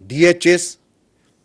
DHS,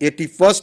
81st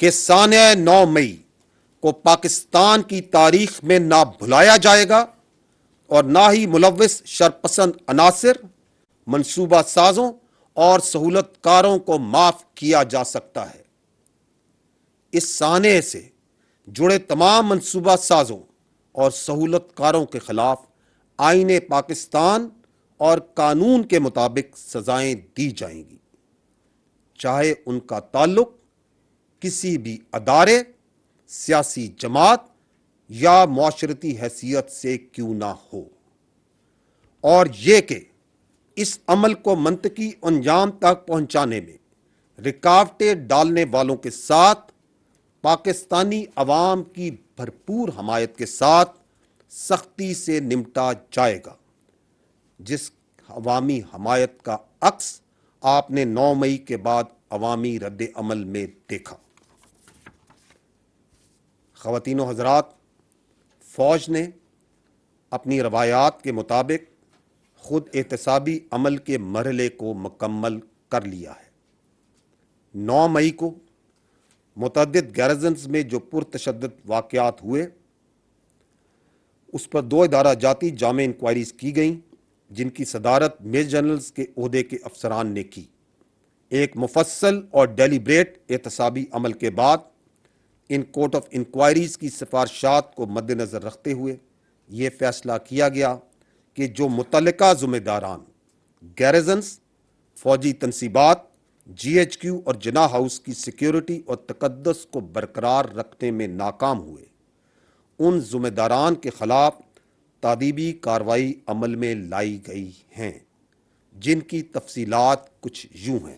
کہ سانحہ 9 مئی کو پاکستان کی تاریخ میں نہ بھلایا جائے گا اور نہ ہی ملوث شرپسند عناصر، منصوبہ سازوں اور سہولت کاروں کو معاف کیا جا سکتا ہے۔ اس سانحے سے جڑے تمام منصوبہ سازوں اور سہولت کاروں کے خلاف آئین پاکستان اور قانون کے مطابق سزائیں دی جائیں گی، چاہے ان کا تعلق کسی بھی ادارے، سیاسی جماعت یا معاشرتی حیثیت سے کیوں نہ ہو، اور یہ کہ اس عمل کو منطقی انجام تک پہنچانے میں رکاوٹیں ڈالنے والوں کے ساتھ پاکستانی عوام کی بھرپور حمایت کے ساتھ سختی سے نمٹا جائے گا، جس عوامی حمایت کا عکس آپ نے 9 مئی کے بعد عوامی رد عمل میں دیکھا۔ خواتین و حضرات، فوج نے اپنی روایات کے مطابق خود احتسابی عمل کے مرحلے کو مکمل کر لیا ہے۔ 9 مئی کو متعدد گیرزنز میں جو پرتشدد واقعات ہوئے، اس پر 2 ادارہ جاتی جامع انکوائریز کی گئیں، جن کی صدارت میجر جنرلز کے عہدے کے افسران نے کی۔ ایک مفصل اور ڈیلیبریٹ احتسابی عمل کے بعد ان کورٹ آف انکوائریز کی سفارشات کو مد نظر رکھتے ہوئے یہ فیصلہ کیا گیا کہ جو متعلقہ ذمہ داران گیرزنز، فوجی تنصیبات، جی ایچ کیو اور جناح ہاؤس کی سیکیورٹی اور تقدس کو برقرار رکھنے میں ناکام ہوئے، ان ذمہ داران کے خلاف تادیبی کارروائی عمل میں لائی گئی ہیں، جن کی تفصیلات کچھ یوں ہیں۔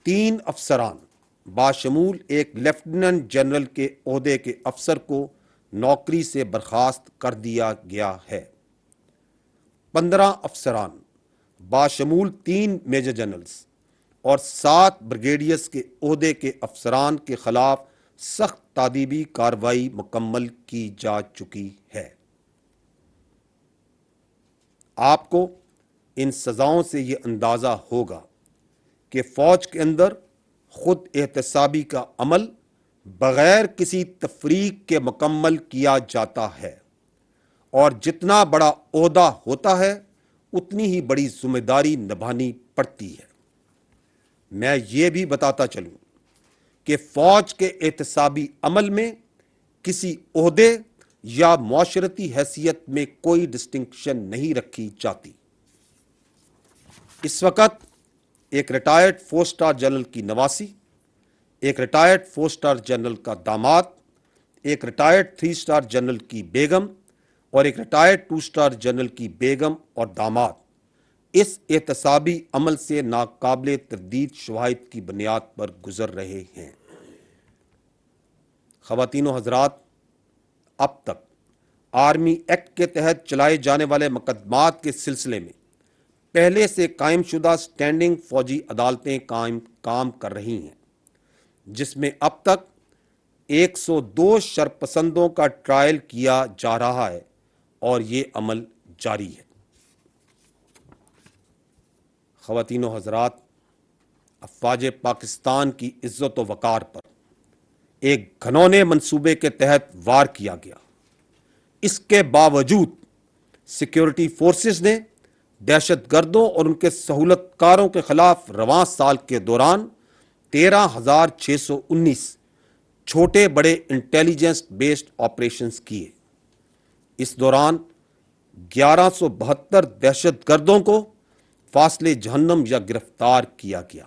3 افسران باشمول ایک لیفٹیننٹ جنرل کے عہدے کے افسر کو نوکری سے برخاست کر دیا گیا ہے۔ 15 افسران باشمول 3 میجر جنرلز اور 7 بریگیڈیئرز کے عہدے کے افسران کے خلاف سخت تادیبی کارروائی مکمل کی جا چکی ہے۔ آپ کو ان سزاؤں سے یہ اندازہ ہوگا کہ فوج کے اندر خود احتسابی کا عمل بغیر کسی تفریق کے مکمل کیا جاتا ہے، اور جتنا بڑا عہدہ ہوتا ہے اتنی ہی بڑی ذمہ داری نبھانی پڑتی ہے۔ میں یہ بھی بتاتا چلوں کہ فوج کے احتسابی عمل میں کسی عہدے یا معاشرتی حیثیت میں کوئی ڈسٹنکشن نہیں رکھی جاتی۔ اس وقت ایک ریٹائرڈ 4 اسٹار جنرل کی نواسی، ایک ریٹائرڈ 4 اسٹار جنرل کا داماد، ایک ریٹائرڈ 3 اسٹار جنرل کی بیگم اور ایک ریٹائرڈ 2 اسٹار جنرل کی بیگم اور داماد اس احتسابی عمل سے ناقابل تردید شواہد کی بنیاد پر گزر رہے ہیں۔ خواتین و حضرات، اب تک آرمی ایکٹ کے تحت چلائے جانے والے مقدمات کے سلسلے میں پہلے سے قائم شدہ سٹینڈنگ فوجی عدالتیں کام کر رہی ہیں، جس میں اب تک 102 شرپسندوں کا ٹرائل کیا جا رہا ہے اور یہ عمل جاری ہے۔ خواتین و حضرات، افواج پاکستان کی عزت و وقار پر ایک گھنونے منصوبے کے تحت وار کیا گیا۔ اس کے باوجود سیکیورٹی فورسز نے دہشت گردوں اور ان کے سہولت کاروں کے خلاف رواں سال کے دوران 13,619 چھوٹے بڑے انٹیلیجنس بیسڈ آپریشنز کیے۔ اس دوران 1172 دہشت گردوں کو فاصلے جہنم یا گرفتار کیا گیا۔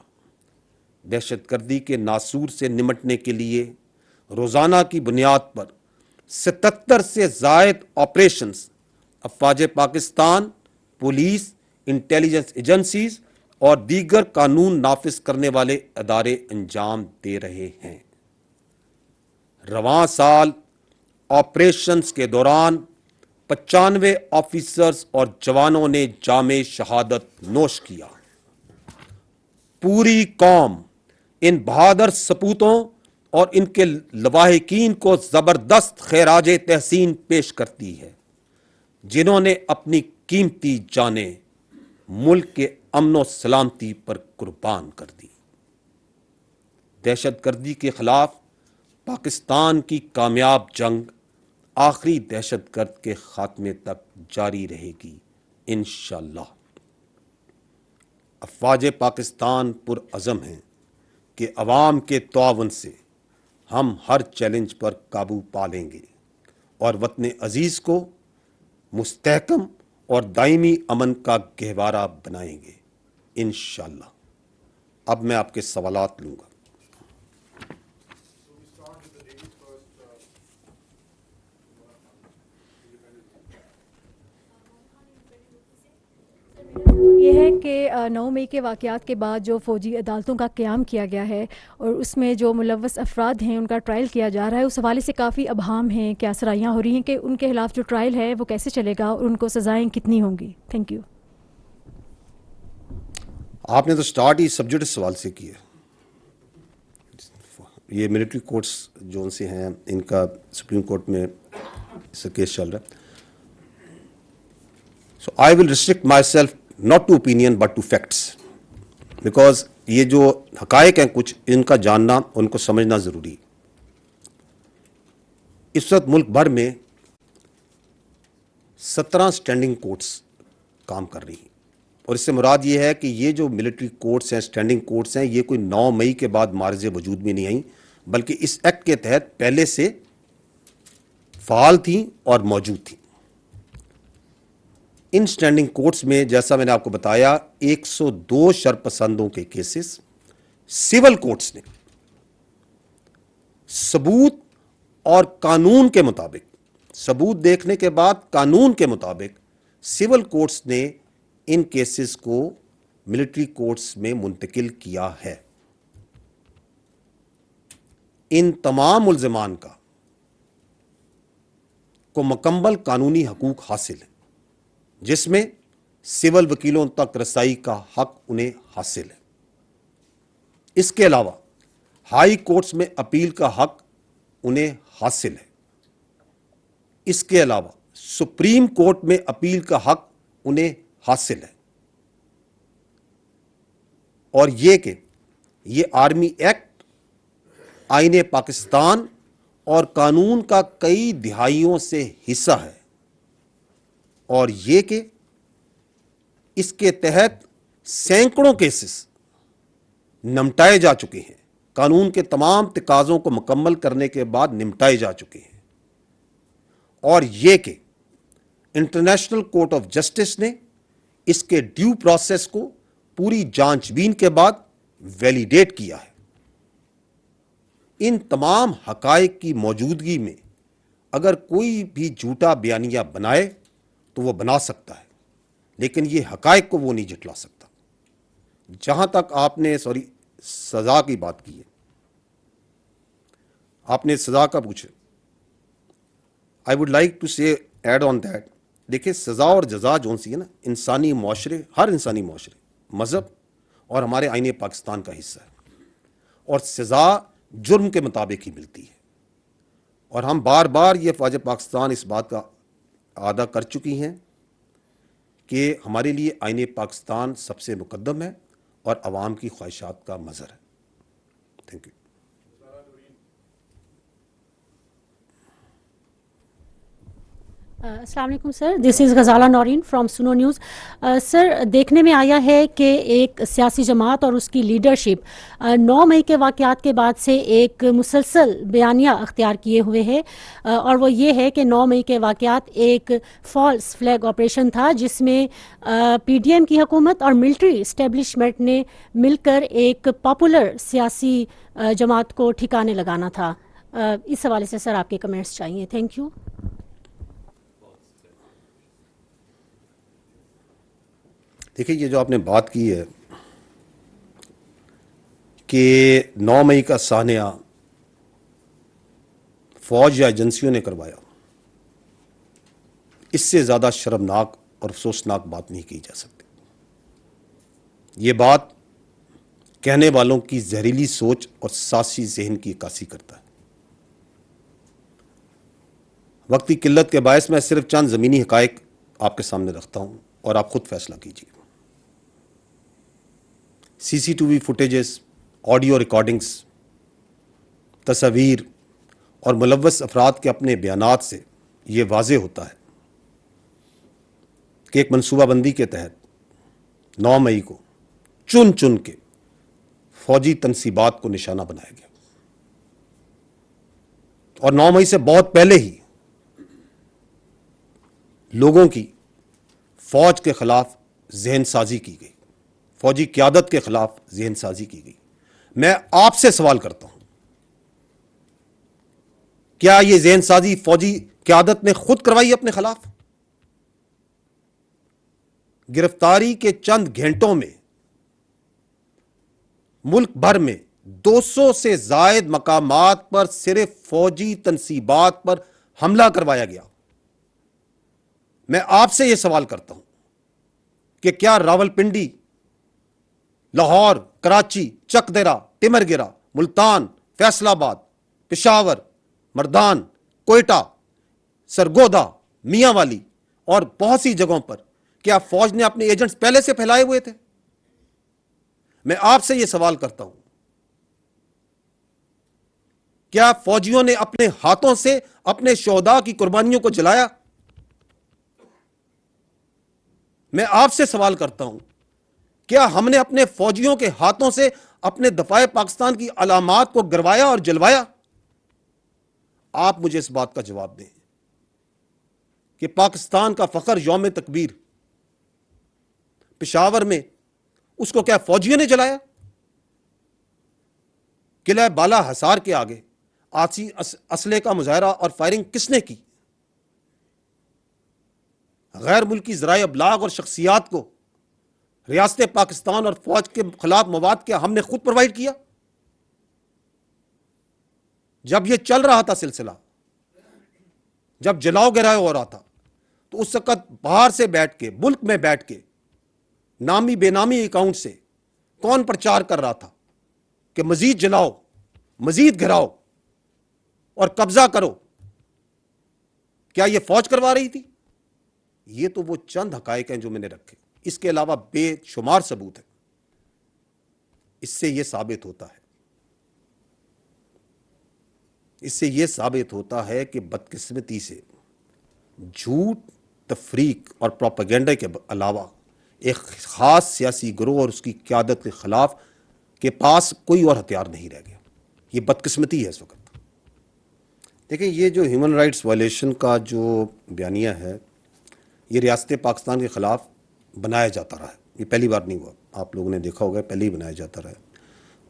دہشت گردی کے ناسور سے نمٹنے کے لیے روزانہ کی بنیاد پر 77 سے زائد آپریشنز افواج پاکستان، پولیس، انٹیلیجنس ایجنسیز اور دیگر قانون نافذ کرنے والے ادارے انجام دے رہے ہیں۔ رواں سال آپریشنز کے دوران 95 آفیسرز اور جوانوں نے جام شہادت نوش کیا۔ پوری قوم ان بہادر سپوتوں اور ان کے لواحقین کو زبردست خراج تحسین پیش کرتی ہے، جنہوں نے اپنی قیمتی جانیں ملک کے امن و سلامتی پر قربان کر دی۔ دہشت گردی کے خلاف پاکستان کی کامیاب جنگ آخری دہشت گرد کے خاتمے تک جاری رہے گی انشاءاللہ۔ افواج پاکستان پرعزم ہیں کہ عوام کے تعاون سے ہم ہر چیلنج پر قابو پا لیں گے اور وطن عزیز کو مستحکم اور دائمی امن کا گہوارہ بنائیں گے انشاءاللہ۔ اب میں آپ کے سوالات لوں گا۔ یہ ہے کہ 9 مئی کے واقعات کے بعد جو فوجی عدالتوں کا قیام کیا گیا ہے اور اس میں جو ملوث افراد ہیں ان کا ٹرائل کیا جا رہا ہے، اس حوالے سے کافی ابہام ہیں، کیا سرائیاں ہو رہی ہیں کہ ان کے خلاف جو ٹرائل ہے وہ کیسے چلے گا اور ان کو سزائیں کتنی ہوں گی؟ Thank you. آپ نے تو سٹارٹ ہی سبجیکٹ سوال سے کیا۔ یہ ملٹری کورٹس جو ان سے ہیں، ان کا سپریم کورٹ میں اس کا کیس چل رہا ہے۔ So I will restrict myself not to opinion but to facts, because یہ جو حقائق ہیں کچھ ان کا جاننا، ان کو سمجھنا ضروری۔ اس وقت ملک بھر میں 17 اسٹینڈنگ کورٹس کام کر رہی ہیں، اور اس سے مراد یہ ہے کہ یہ جو ملٹری کورٹس ہیں، اسٹینڈنگ کورٹس ہیں، یہ کوئی 9 مئی کے بعد معرض وجود میں نہیں آئیں، بلکہ اس ایکٹ کے تحت پہلے سے فعال تھیں اور موجود تھیں۔ ان اسٹینڈنگ کورٹس میں جیسا میں نے آپ کو بتایا 102 شرپسندوں کے کیسز سول کورٹس نے ثبوت اور قانون کے مطابق، ثبوت دیکھنے کے بعد قانون کے مطابق سول کورٹس نے ان کیسز کو ملٹری کورٹس میں منتقل کیا ہے۔ ان تمام ملزمان کو مکمل قانونی حقوق حاصل ہیں، جس میں سول وکیلوں تک رسائی کا حق انہیں حاصل ہے۔ اس کے علاوہ ہائی کورٹس میں اپیل کا حق انہیں حاصل ہے۔ اس کے علاوہ سپریم کورٹ میں اپیل کا حق انہیں حاصل ہے۔ اور یہ کہ یہ آرمی ایکٹ آئین پاکستان اور قانون کا کئی دہائیوں سے حصہ ہے، اور یہ کہ اس کے تحت سینکڑوں کیسز نمٹائے جا چکے ہیں، قانون کے تمام تقاضوں کو مکمل کرنے کے بعد نمٹائے جا چکے ہیں، اور یہ کہ انٹرنیشنل کورٹ آف جسٹس نے اس کے ڈیو پروسیس کو پوری جانچ بین کے بعد ویلیڈیٹ کیا ہے۔ ان تمام حقائق کی موجودگی میں اگر کوئی بھی جھوٹا بیانیہ بنائے تو وہ بنا سکتا ہے، لیکن یہ حقائق کو وہ نہیں جھٹلا سکتا۔ جہاں تک آپ نے سزا کی بات کی ہے، آپ نے سزا کا پوچھے، آئی ووڈ لائک ٹو سے ایڈ آن دیٹ، دیکھیں سزا اور جزا جو سی ہے نا، انسانی معاشرے، ہر انسانی معاشرے، مذہب اور ہمارے آئین پاکستان کا حصہ ہے، اور سزا جرم کے مطابق ہی ملتی ہے، اور ہم بار بار یہ فوج پاکستان اس بات کا اعادہ کر چکی ہیں کہ ہمارے لیے آئین پاکستان سب سے مقدم ہے اور عوام کی خواہشات کا مظہر ہے۔ Thank you. السلام علیکم سر، دس از غزالہ نورین فرام سنو نیوز۔ سر، دیکھنے میں آیا ہے کہ ایک سیاسی جماعت اور اس کی لیڈرشپ 9 مئی کے واقعات کے بعد سے ایک مسلسل بیانیہ اختیار کیے ہوئے ہے، اور وہ یہ ہے کہ 9 مئی کے واقعات ایک فالس فلیگ آپریشن تھا، جس میں پی ڈی ایم کی حکومت اور ملٹری اسٹیبلشمنٹ نے مل کر ایک پاپولر سیاسی جماعت کو ٹھکانے لگانا تھا۔ اس حوالے سے سر آپ کے کمنٹس چاہیے۔ Thank you. دیکھیے یہ جو آپ نے بات کی ہے کہ 9 مئی کا سانحہ فوج یا ایجنسیوں نے کروایا، اس سے زیادہ شرمناک اور افسوسناک بات نہیں کی جا سکتی۔ یہ بات کہنے والوں کی زہریلی سوچ اور سازشی ذہن کی عکاسی کرتا ہے۔ وقت کی قلت کے باعث میں صرف چند زمینی حقائق آپ کے سامنے رکھتا ہوں اور آپ خود فیصلہ کیجیے۔ C C T V footages, audio recordings تصاویر اور ملوث افراد کے اپنے بیانات سے یہ واضح ہوتا ہے کہ ایک منصوبہ بندی کے تحت 9 مئی کو چن چن کے فوجی تنصیبات کو نشانہ بنایا گیا، اور 9 مئی سے بہت پہلے ہی لوگوں کی فوج کے خلاف ذہن سازی کی گئی، فوجی قیادت کے خلاف ذہن سازی کی گئی۔ میں آپ سے سوال کرتا ہوں، کیا یہ ذہن سازی فوجی قیادت نے خود کروائی اپنے خلاف؟ گرفتاری کے چند گھنٹوں میں ملک بھر میں 200 سے زائد مقامات پر صرف فوجی تنصیبات پر حملہ کروایا گیا۔ میں آپ سے یہ سوال کرتا ہوں کہ کیا راولپنڈی، لاہور، کراچی، چک دیرہ، ٹمر گرہ، ملتان، فیصل آباد، پشاور، مردان، کوئٹہ، سرگودا، میاں والی اور بہت سی جگہوں پر کیا فوج نے اپنے ایجنٹس پہلے سے پھیلائے ہوئے تھے؟ میں آپ سے یہ سوال کرتا ہوں، کیا فوجیوں نے اپنے ہاتھوں سے اپنے شہداء کی قربانیوں کو جلایا؟ میں آپ سے سوال کرتا ہوں، کیا ہم نے اپنے فوجیوں کے ہاتھوں سے اپنے دفاع پاکستان کی علامات کو گروایا اور جلوایا؟ آپ مجھے اس بات کا جواب دیں کہ پاکستان کا فخر یوم تکبیر پشاور میں، اس کو کیا فوجیوں نے جلایا؟ قلعہ بالا حصار کے آگے آتی اسلحے کا مظاہرہ اور فائرنگ کس نے کی؟ غیر ملکی ذرائع ابلاغ اور شخصیات کو ریاست پاکستان اور فوج کے خلاف مواد کیا ہم نے خود پرووائڈ کیا؟ جب یہ چل رہا تھا سلسلہ، جب جلاؤ گراؤ ہو رہا تھا، تو اس وقت باہر سے بیٹھ کے، ملک میں بیٹھ کے، نامی بے نامی اکاؤنٹ سے کون پرچار کر رہا تھا کہ مزید جلاؤ، مزید گھراؤ اور قبضہ کرو؟ کیا یہ فوج کروا رہی تھی؟ یہ تو وہ چند حقائق ہیں جو میں نے رکھے، اس کے علاوہ بے شمار ثبوت ہیں۔ اس سے یہ ثابت ہوتا ہے کہ بدقسمتی سے جھوٹ، تفریق اور پروپیگنڈا کے علاوہ ایک خاص سیاسی گروہ اور اس کی قیادت کے خلاف کے پاس کوئی اور ہتھیار نہیں رہ گیا۔ یہ بدقسمتی ہے اس وقت۔ دیکھیں، یہ جو ہیومن رائٹس وائلیشن کا جو بیانیہ ہے، یہ ریاست پاکستان کے خلاف بنایا جاتا رہا ہے، یہ پہلی بار نہیں ہوا، آپ لوگوں نے دیکھا ہوگا پہلے ہی بنایا جاتا رہا ہے۔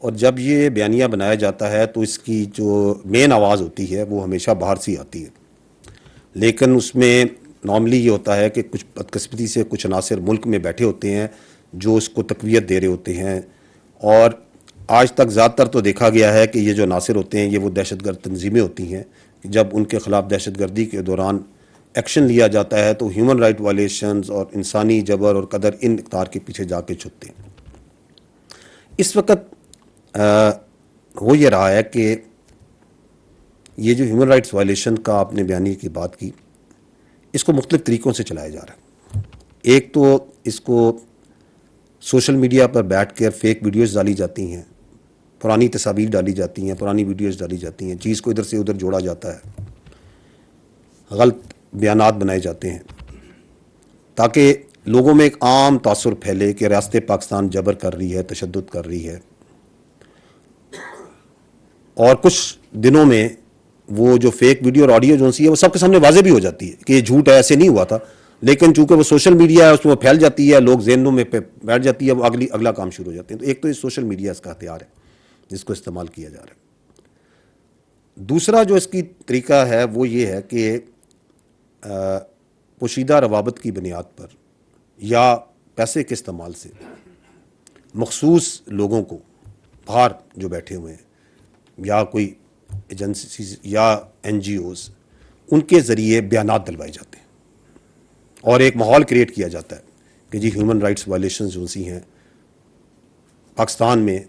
اور جب یہ بیانیہ بنایا جاتا ہے تو اس کی جو مین آواز ہوتی ہے وہ ہمیشہ باہر سے آتی ہے، لیکن اس میں نارملی یہ ہوتا ہے کہ کچھ بدقسمتی سے کچھ عناصر ملک میں بیٹھے ہوتے ہیں جو اس کو تقویت دے رہے ہوتے ہیں، اور آج تک زیادہ تر تو دیکھا گیا ہے کہ یہ جو عناصر ہوتے ہیں یہ وہ دہشت گرد تنظیمیں ہوتی ہیں، جب ان کے خلاف دہشت گردی کے دوران ایکشن لیا جاتا ہے تو ہیومن رائٹ وائلیشنز اور انسانی جبر اور قدر ان اقدار کے پیچھے جا کے چھپتے ہیں۔ اس وقت ہو یہ رہا ہے کہ یہ جو ہیومن رائٹس وائلیشن کا آپ نے بیانیے کی بات کی، اس کو مختلف طریقوں سے چلایا جا رہا ہے۔ ایک تو اس کو سوشل میڈیا پر بیٹھ کر فیک ویڈیوز ڈالی جاتی ہیں، پرانی تصاویر ڈالی جاتی ہیں، پرانی ویڈیوز ڈالی جاتی ہیں، چیز کو ادھر سے ادھر جوڑا جاتا ہے، غلط بیانات بنائے جاتے ہیں تاکہ لوگوں میں ایک عام تاثر پھیلے کہ ریاست پاکستان جبر کر رہی ہے، تشدد کر رہی ہے، اور کچھ دنوں میں وہ جو فیک ویڈیو اور آڈیو جو سی ہے وہ سب کے سامنے واضح بھی ہو جاتی ہے کہ یہ جھوٹ ہے، ایسے نہیں ہوا تھا، لیکن چونکہ وہ سوشل میڈیا ہے اس میں پھیل جاتی ہے، لوگ ذہنوں میں بیٹھ جاتی ہے، وہ اگلا کام شروع ہو جاتے ہیں۔ تو ایک تو یہ سوشل میڈیا اس کا ہتھیار ہے جس کو استعمال کیا جا رہا ہے۔ دوسرا جو اس کی طریقہ ہے وہ یہ ہے کہ پوشیدہ روابط کی بنیاد پر یا پیسے کے استعمال سے مخصوص لوگوں کو باہر جو بیٹھے ہوئے ہیں یا کوئی ایجنسیز یا این جی اوز، ان کے ذریعے بیانات دلوائے جاتے ہیں اور ایک ماحول کریٹ کیا جاتا ہے کہ جی ہیومن رائٹس وائلیشنز جو سی ہیں پاکستان میں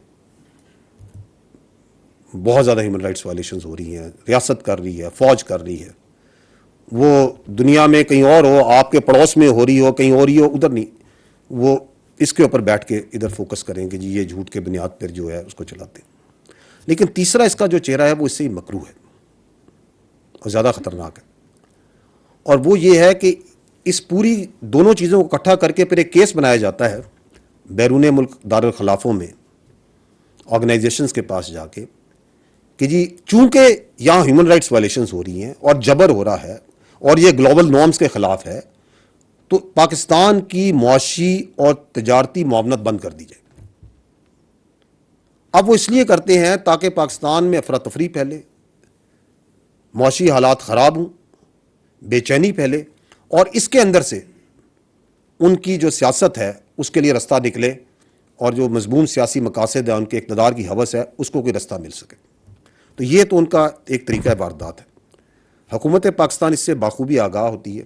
بہت زیادہ ہیومن رائٹس وائلیشنز ہو رہی ہیں، ریاست کر رہی ہے، فوج کر رہی ہے، وہ دنیا میں کہیں اور ہو، آپ کے پڑوس میں ہو رہی ہو، کہیں اور ہی ہو، ادھر نہیں، وہ اس کے اوپر بیٹھ کے ادھر فوکس کریں کہ جی یہ جھوٹ کے بنیاد پر جو ہے اس کو چلاتے ہیں۔ لیکن تیسرا اس کا جو چہرہ ہے وہ اس سے ہی مکروہ ہے اور زیادہ خطرناک ہے، اور وہ یہ ہے کہ اس پوری دونوں چیزوں کو اکٹھا کر کے پھر ایک کیس بنایا جاتا ہے بیرون ملک دارالخلافوں میں آرگنائزیشنز کے پاس جا کے کہ جی چونکہ یہاں ہیومن رائٹس وائلیشنز ہو رہی ہیں اور جبر ہو رہا ہے اور یہ گلوبل نارمز کے خلاف ہے، تو پاکستان کی معاشی اور تجارتی معاونت بند کر دی جائے۔ اب وہ اس لیے کرتے ہیں تاکہ پاکستان میں افراتفری پھیلے، معاشی حالات خراب ہوں، بے چینی پھیلے، اور اس کے اندر سے ان کی جو سیاست ہے اس کے لیے رستہ نکلے، اور جو مضمون سیاسی مقاصد ہیں، ان کے اقتدار کی ہوس ہے، اس کو کوئی رستہ مل سکے۔ تو یہ تو ان کا ایک طریقہ واردات ہے۔ حکومت پاکستان اس سے بخوبی آگاہ ہوتی ہے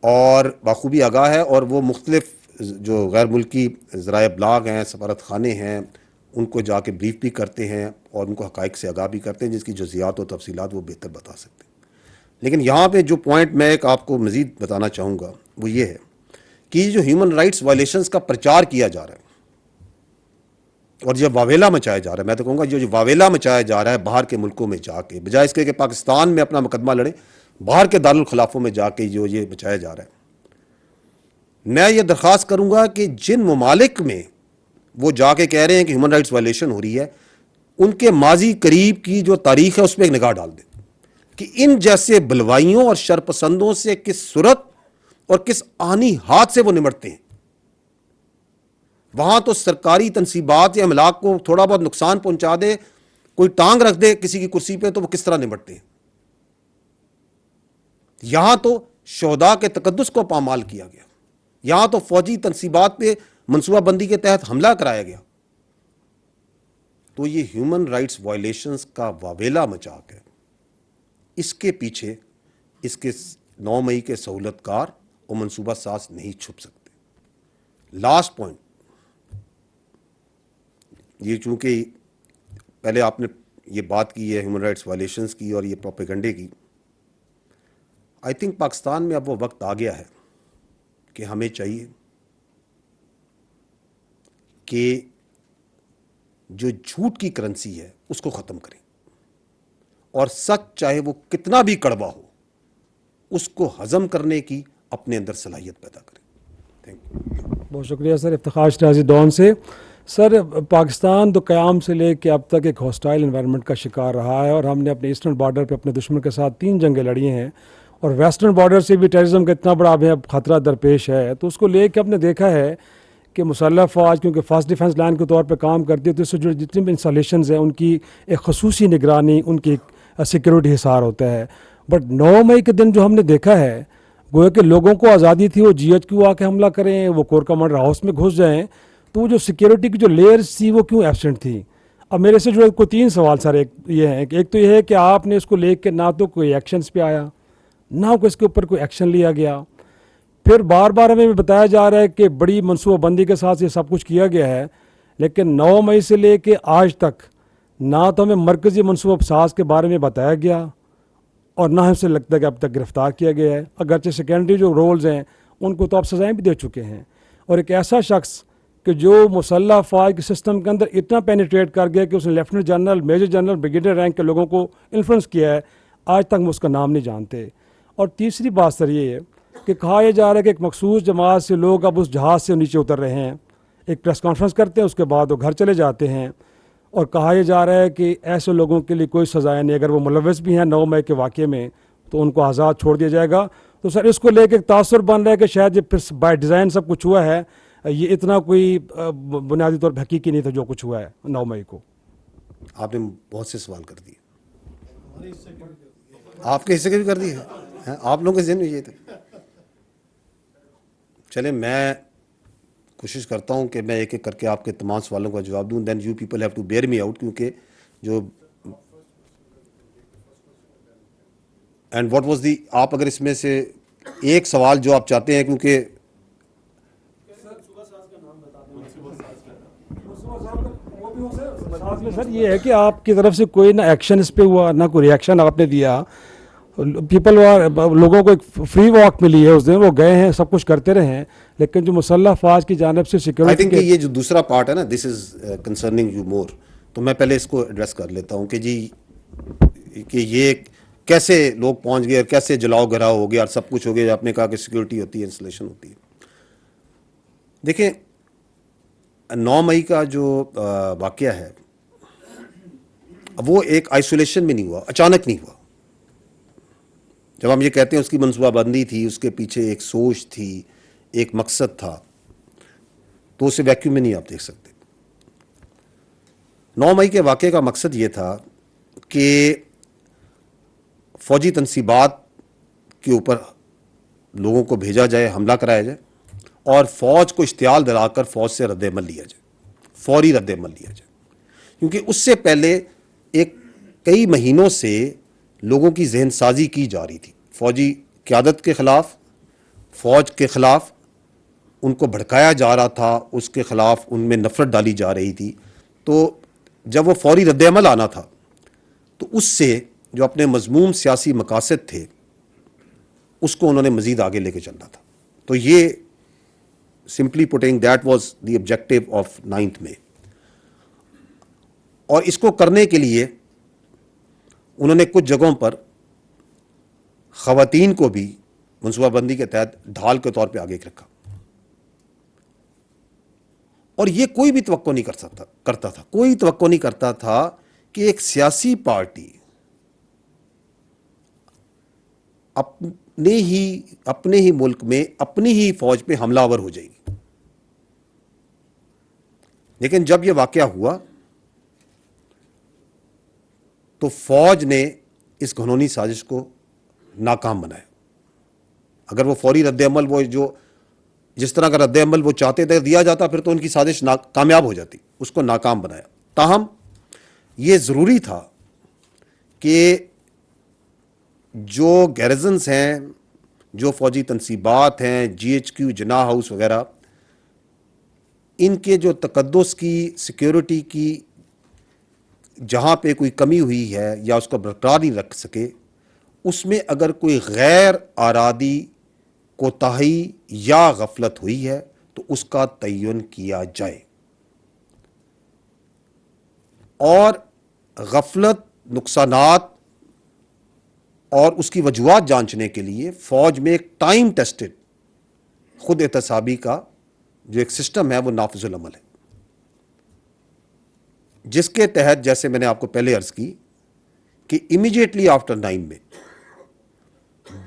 اور بخوبی آگاہ ہے، اور وہ مختلف جو غیر ملکی ذرائع ابلاغ ہیں، سفارت خانے ہیں، ان کو جا کے بریف بھی کرتے ہیں اور ان کو حقائق سے آگاہ بھی کرتے ہیں، جس کی جزیات و تفصیلات وہ بہتر بتا سکتے ہیں۔ لیکن یہاں پہ جو پوائنٹ میں ایک آپ کو مزید بتانا چاہوں گا وہ یہ ہے کہ یہ جو ہیومن رائٹس وائلیشنز کا پرچار کیا جا رہا ہے اور جو واویلا مچایا جا رہا ہے، میں تو کہوں گا جو واویلا مچایا جا رہا ہے باہر کے ملکوں میں جا کے، بجائے اس کے کہ پاکستان میں اپنا مقدمہ لڑیں، باہر کے دارالخلافوں میں جا کے جو یہ مچایا جا رہا ہے، میں یہ درخواست کروں گا کہ جن ممالک میں وہ جا کے کہہ رہے ہیں کہ ہیومن رائٹس وائلیشن ہو رہی ہے، ان کے ماضی قریب کی جو تاریخ ہے اس پہ ایک نگاہ ڈال دیں کہ ان جیسے بلوائیوں اور شرپسندوں سے کس صورت اور کس آنی ہاتھ سے وہ نمٹتے ہیں۔ وہاں تو سرکاری تنصیبات یا املاک کو تھوڑا بہت نقصان پہنچا دے، کوئی ٹانگ رکھ دے کسی کی کرسی پہ، تو وہ کس طرح نمٹتے ہیں۔ یہاں تو شہداء کے تقدس کو پامال کیا گیا، یہاں تو فوجی تنصیبات پہ منصوبہ بندی کے تحت حملہ کرایا گیا۔ تو یہ ہیومن رائٹس وائلیشنز کا واویلا مچا کے اس کے پیچھے اس کے 9 مئی کے سہولت کار اور منصوبہ ساز نہیں چھپ سکتے۔ لاسٹ پوائنٹ یہ، چونکہ پہلے آپ نے یہ بات کی ہے ہیومن رائٹس وائلیشنز کی اور یہ پروپیگنڈے کی، آئی تھنک پاکستان میں اب وہ وقت آ گیا ہے کہ ہمیں چاہیے کہ جو جھوٹ کی کرنسی ہے اس کو ختم کریں، اور سچ چاہے وہ کتنا بھی کڑوا ہو اس کو ہضم کرنے کی اپنے اندر صلاحیت پیدا کریں۔ Thank you. بہت شکریہ سر۔ افتخار شرازی ڈون سے۔ سر، پاکستان تو قیام سے لے کے اب تک ایک ہاسٹائل انوائرمنٹ کا شکار رہا ہے، اور ہم نے اپنے ایسٹرن بارڈر پہ اپنے دشمن کے ساتھ 3 جنگیں لڑی ہیں، اور ویسٹرن بارڈر سے بھی ٹیررزم کا اتنا بڑا اب خطرہ درپیش ہے، تو اس کو لے کے ہم نے دیکھا ہے کہ مسلح فوج کیونکہ فرسٹ ڈیفنس لائن کے طور پہ کام کرتی ہے، تو اس سے جڑے جتنے بھی انسٹالیشنز ہیں ان کی ایک خصوصی نگرانی، ان کی سیکیورٹی حصار ہوتا ہے۔ بٹ 9 مئی کے دن جو ہم نے دیکھا ہے، گویا کہ لوگوں کو آزادی تھی وہ GHQ آ کے حملہ کریں، وہ کور کمانڈر ہاؤس میں گھس جائیں، تو وہ جو سیکیورٹی کی جو لیئرز تھی وہ کیوں ایبسنٹ تھی؟ اب میرے سے جو کوئی 3 سوال سر، ایک یہ ہیں کہ ایک تو یہ ہے کہ آپ نے اس کو لے کے نہ تو کوئی ایکشنز پہ آیا، نہ کوئی اس کے اوپر کوئی ایکشن لیا گیا، پھر بار بار ہمیں بتایا جا رہا ہے کہ بڑی منصوبہ بندی کے ساتھ یہ سب کچھ کیا گیا ہے، لیکن 9 مئی سے لے کے آج تک نہ تو ہمیں مرکزی منصوبہ ساز کے بارے میں بتایا گیا، اور نہ ہم سے لگتا ہے کہ اب تک گرفتار کیا گیا ہے، اگرچہ سیکنڈری جو رولز ہیں ان کو تو آپ سزائیں بھی دے چکے ہیں۔ اور ایک ایسا شخص کہ جو مسلح فوج کے سسٹم کے اندر اتنا پینیٹریٹ کر گیا کہ اس نے lieutenant general, major general, brigadier rank کے لوگوں کو انفلوئنس کیا ہے، آج تک ہم اس کا نام نہیں جانتے۔ اور تیسری بات سر یہ ہے کہ کہا یہ جا رہا ہے کہ ایک مخصوص جماعت سے لوگ اب اس جہاز سے نیچے اتر رہے ہیں، ایک پریس کانفرنس کرتے ہیں، اس کے بعد وہ گھر چلے جاتے ہیں، اور کہا یہ جا رہا ہے کہ ایسے لوگوں کے لیے کوئی سزائیں نہیں، اگر وہ ملوث بھی ہیں 9 مئی کے واقعے میں تو ان کو آزاد چھوڑ دیا جائے گا۔ تو سر اس کو لے کے ایک تاثر بن رہا ہے کہ شاید یہ پھر بائی ڈیزائن سب کچھ ہوا ہے، یہ اتنا کوئی بنیادی طور پر حقیقی نہیں تھا جو کچھ ہوا ہے 9 مئی کو۔ آپ نے بہت سے سوال کر دیے، آپ کے حصے کے بھی کر دیے ہیں، آپ لوگوں کے ذہن میں یہ تھے۔ چلیں میں کوشش کرتا ہوں کہ میں ایک ایک کر کے آپ کے تمام سوالوں کا جواب دوں، then you people have to bear me out, کیونکہ جو اینڈ واٹ واز دی، آپ اگر اس میں سے ایک سوال جو آپ چاہتے ہیں، کیونکہ ساتھ میں سر یہ ہے کہ آپ کی طرف سے کوئی نہ ایکشن اس پہ ہوا، نہ کوئی ریئیکشن آپ نے دیا، پیپل لوگوں کو ایک فری واک ملی ہے اس دن، وہ گئے ہیں، سب کچھ کرتے رہے ہیں، لیکن جو مسلح فوج کی جانب سے آئی سیکورٹی تھنک یہ جو دوسرا پارٹ ہے نا، دس از کنسرننگ یو مور، تو میں پہلے اس کو ایڈریس کر لیتا ہوں کہ جی کہ یہ کیسے لوگ پہنچ گئے اور کیسے جلاؤ گھراؤ ہو گیا اور سب کچھ ہو گیا. آپ نے کہا کہ سیکورٹی ہوتی ہے, انسٹالیشن ہوتی ہے. دیکھیں 9 مئی کا جو واقعہ ہے وہ ایک آئسولیشن میں نہیں ہوا, اچانک نہیں ہوا. جب ہم یہ کہتے ہیں اس کی منصوبہ بندی تھی, اس کے پیچھے ایک سوچ تھی, ایک مقصد تھا, تو اسے ویکیوم میں نہیں آپ دیکھ سکتے. 9 مئی کے واقعے کا مقصد یہ تھا کہ فوجی تنصیبات کے اوپر لوگوں کو بھیجا جائے, حملہ کرایا جائے اور فوج کو اشتعال دلا کر فوج سے رد عمل لیا جائے, فوری رد عمل لیا جائے. کیونکہ اس سے پہلے ایک کئی مہینوں سے لوگوں کی ذہن سازی کی جا رہی تھی فوجی قیادت کے خلاف, فوج کے خلاف, ان کو بھڑکایا جا رہا تھا, اس کے خلاف ان میں نفرت ڈالی جا رہی تھی. تو جب وہ فوری رد عمل آنا تھا تو اس سے جو اپنے مذموم سیاسی مقاصد تھے اس کو انہوں نے مزید آگے لے کے چلنا تھا. تو یہ simply putting that was the objective of 9 مئی. اور اس کو کرنے کے لیے انہوں نے کچھ جگہوں پر خواتین کو بھی منصوبہ بندی کے تحت ڈھال کے طور پہ آگے رکھا. اور یہ کوئی بھی توقع نہیں کرتا تھا, کوئی توقع نہیں کرتا تھا کہ ایک سیاسی پارٹی اپنے ہی ملک میں اپنی ہی فوج پہ حملہ آور ہو جائے گی. لیکن جب یہ واقعہ ہوا تو فوج نے اس گھنونی سازش کو ناکام بنایا. اگر وہ فوری رد عمل وہ جو جس طرح کا رد عمل وہ چاہتے تھے دیا جاتا پھر تو ان کی سازش کامیاب ہو جاتی, اس کو ناکام بنایا. تاہم یہ ضروری تھا کہ جو گیرزنز ہیں, جو فوجی تنصیبات ہیں, GHQ, جناح ہاؤس وغیرہ, ان کے جو تقدس کی, سیکیورٹی کی جہاں پہ کوئی کمی ہوئی ہے یا اس کو برقرار نہیں رکھ سکے, اس میں اگر کوئی غیر ارادی کوتاہی یا غفلت ہوئی ہے تو اس کا تعین کیا جائے. اور غفلت, نقصانات اور اس کی وجوہات جانچنے کے لیے فوج میں ایک ٹائم ٹیسٹڈ خود احتسابی کا جو ایک سسٹم ہے وہ نافذ العمل ہے, جس کے تحت جیسے میں نے آپ کو پہلے عرض کی کہ امیڈیٹلی آفٹر 9 میں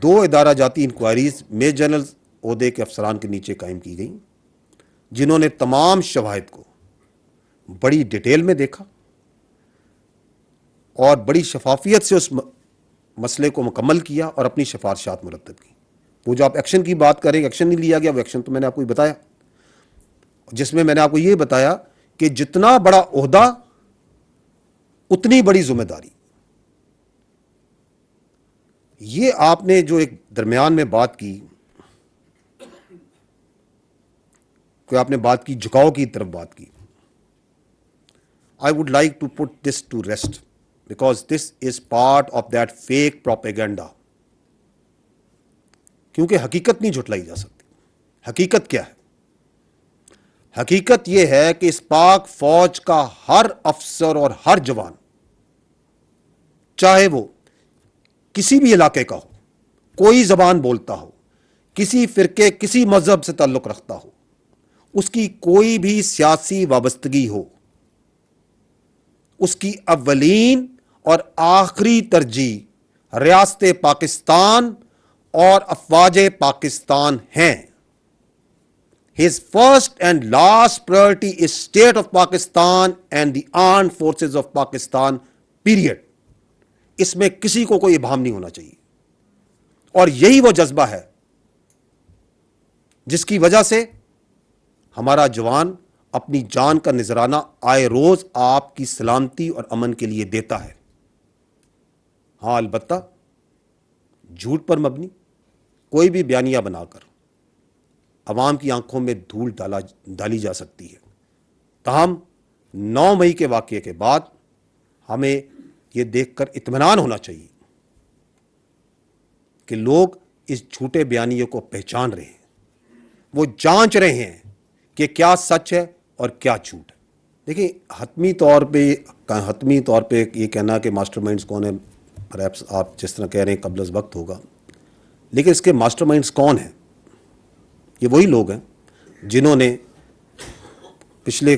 2 ادارہ جاتی انکوائریز میجر جنرل عہدے کے افسران کے نیچے قائم کی گئیں, جنہوں نے تمام شواہد کو بڑی ڈیٹیل میں دیکھا اور بڑی شفافیت سے اس مسئلے کو مکمل کیا اور اپنی سفارشات مرتب کی. وہ جو آپ ایکشن کی بات کریں, ایکشن نہیں لیا گیا, وہ ایکشن تو میں نے آپ کو بتایا, جس میں نے آپ کو یہ بتایا کہ جتنا بڑا عہدہ اتنی بڑی ذمہ داری. یہ آپ نے جو ایک درمیان میں بات کی کہ آپ نے بات کی جھکاؤ کی طرف بات کی, I would like to put this to rest because this is part of that fake propaganda. کیونکہ حقیقت نہیں جھٹلائی جا سکتی. حقیقت کیا ہے؟ حقیقت یہ ہے کہ اس پاک فوج کا ہر افسر اور ہر جوان, چاہے وہ کسی بھی علاقے کا ہو, کوئی زبان بولتا ہو, کسی فرقے, کسی مذہب سے تعلق رکھتا ہو, اس کی کوئی بھی سیاسی وابستگی ہو, اس کی اولین اور آخری ترجیح ریاست پاکستان اور افواج پاکستان ہیں. His first and last priority is state of Pakistan and the armed forces of Pakistan, period. اس میں کسی کو کوئی ابہام نہیں ہونا چاہیے. اور یہی وہ جذبہ ہے جس کی وجہ سے ہمارا جوان اپنی جان کا نذرانہ آئے روز آپ کی سلامتی اور امن کے لیے دیتا ہے. ہاں البتہ جھوٹ پر مبنی کوئی بھی بیانیہ بنا کر عوام کی آنکھوں میں دھول ڈالی جا سکتی ہے. تاہم 9 مئی کے واقعے کے بعد ہمیں یہ دیکھ کر اطمینان ہونا چاہیے کہ لوگ اس جھوٹے بیانیے کو پہچان رہے ہیں, وہ جانچ رہے ہیں کہ کیا سچ ہے اور کیا جھوٹ ہے. دیکھیں حتمی طور پہ یہ کہنا کہ ماسٹر مائنڈز کون ہیں، پرہیپس آپ جس طرح کہہ رہے ہیں قبل از وقت ہوگا، لیکن اس کے ماسٹر مائنڈز کون ہیں؟ یہ وہی لوگ ہیں جنہوں نے پچھلے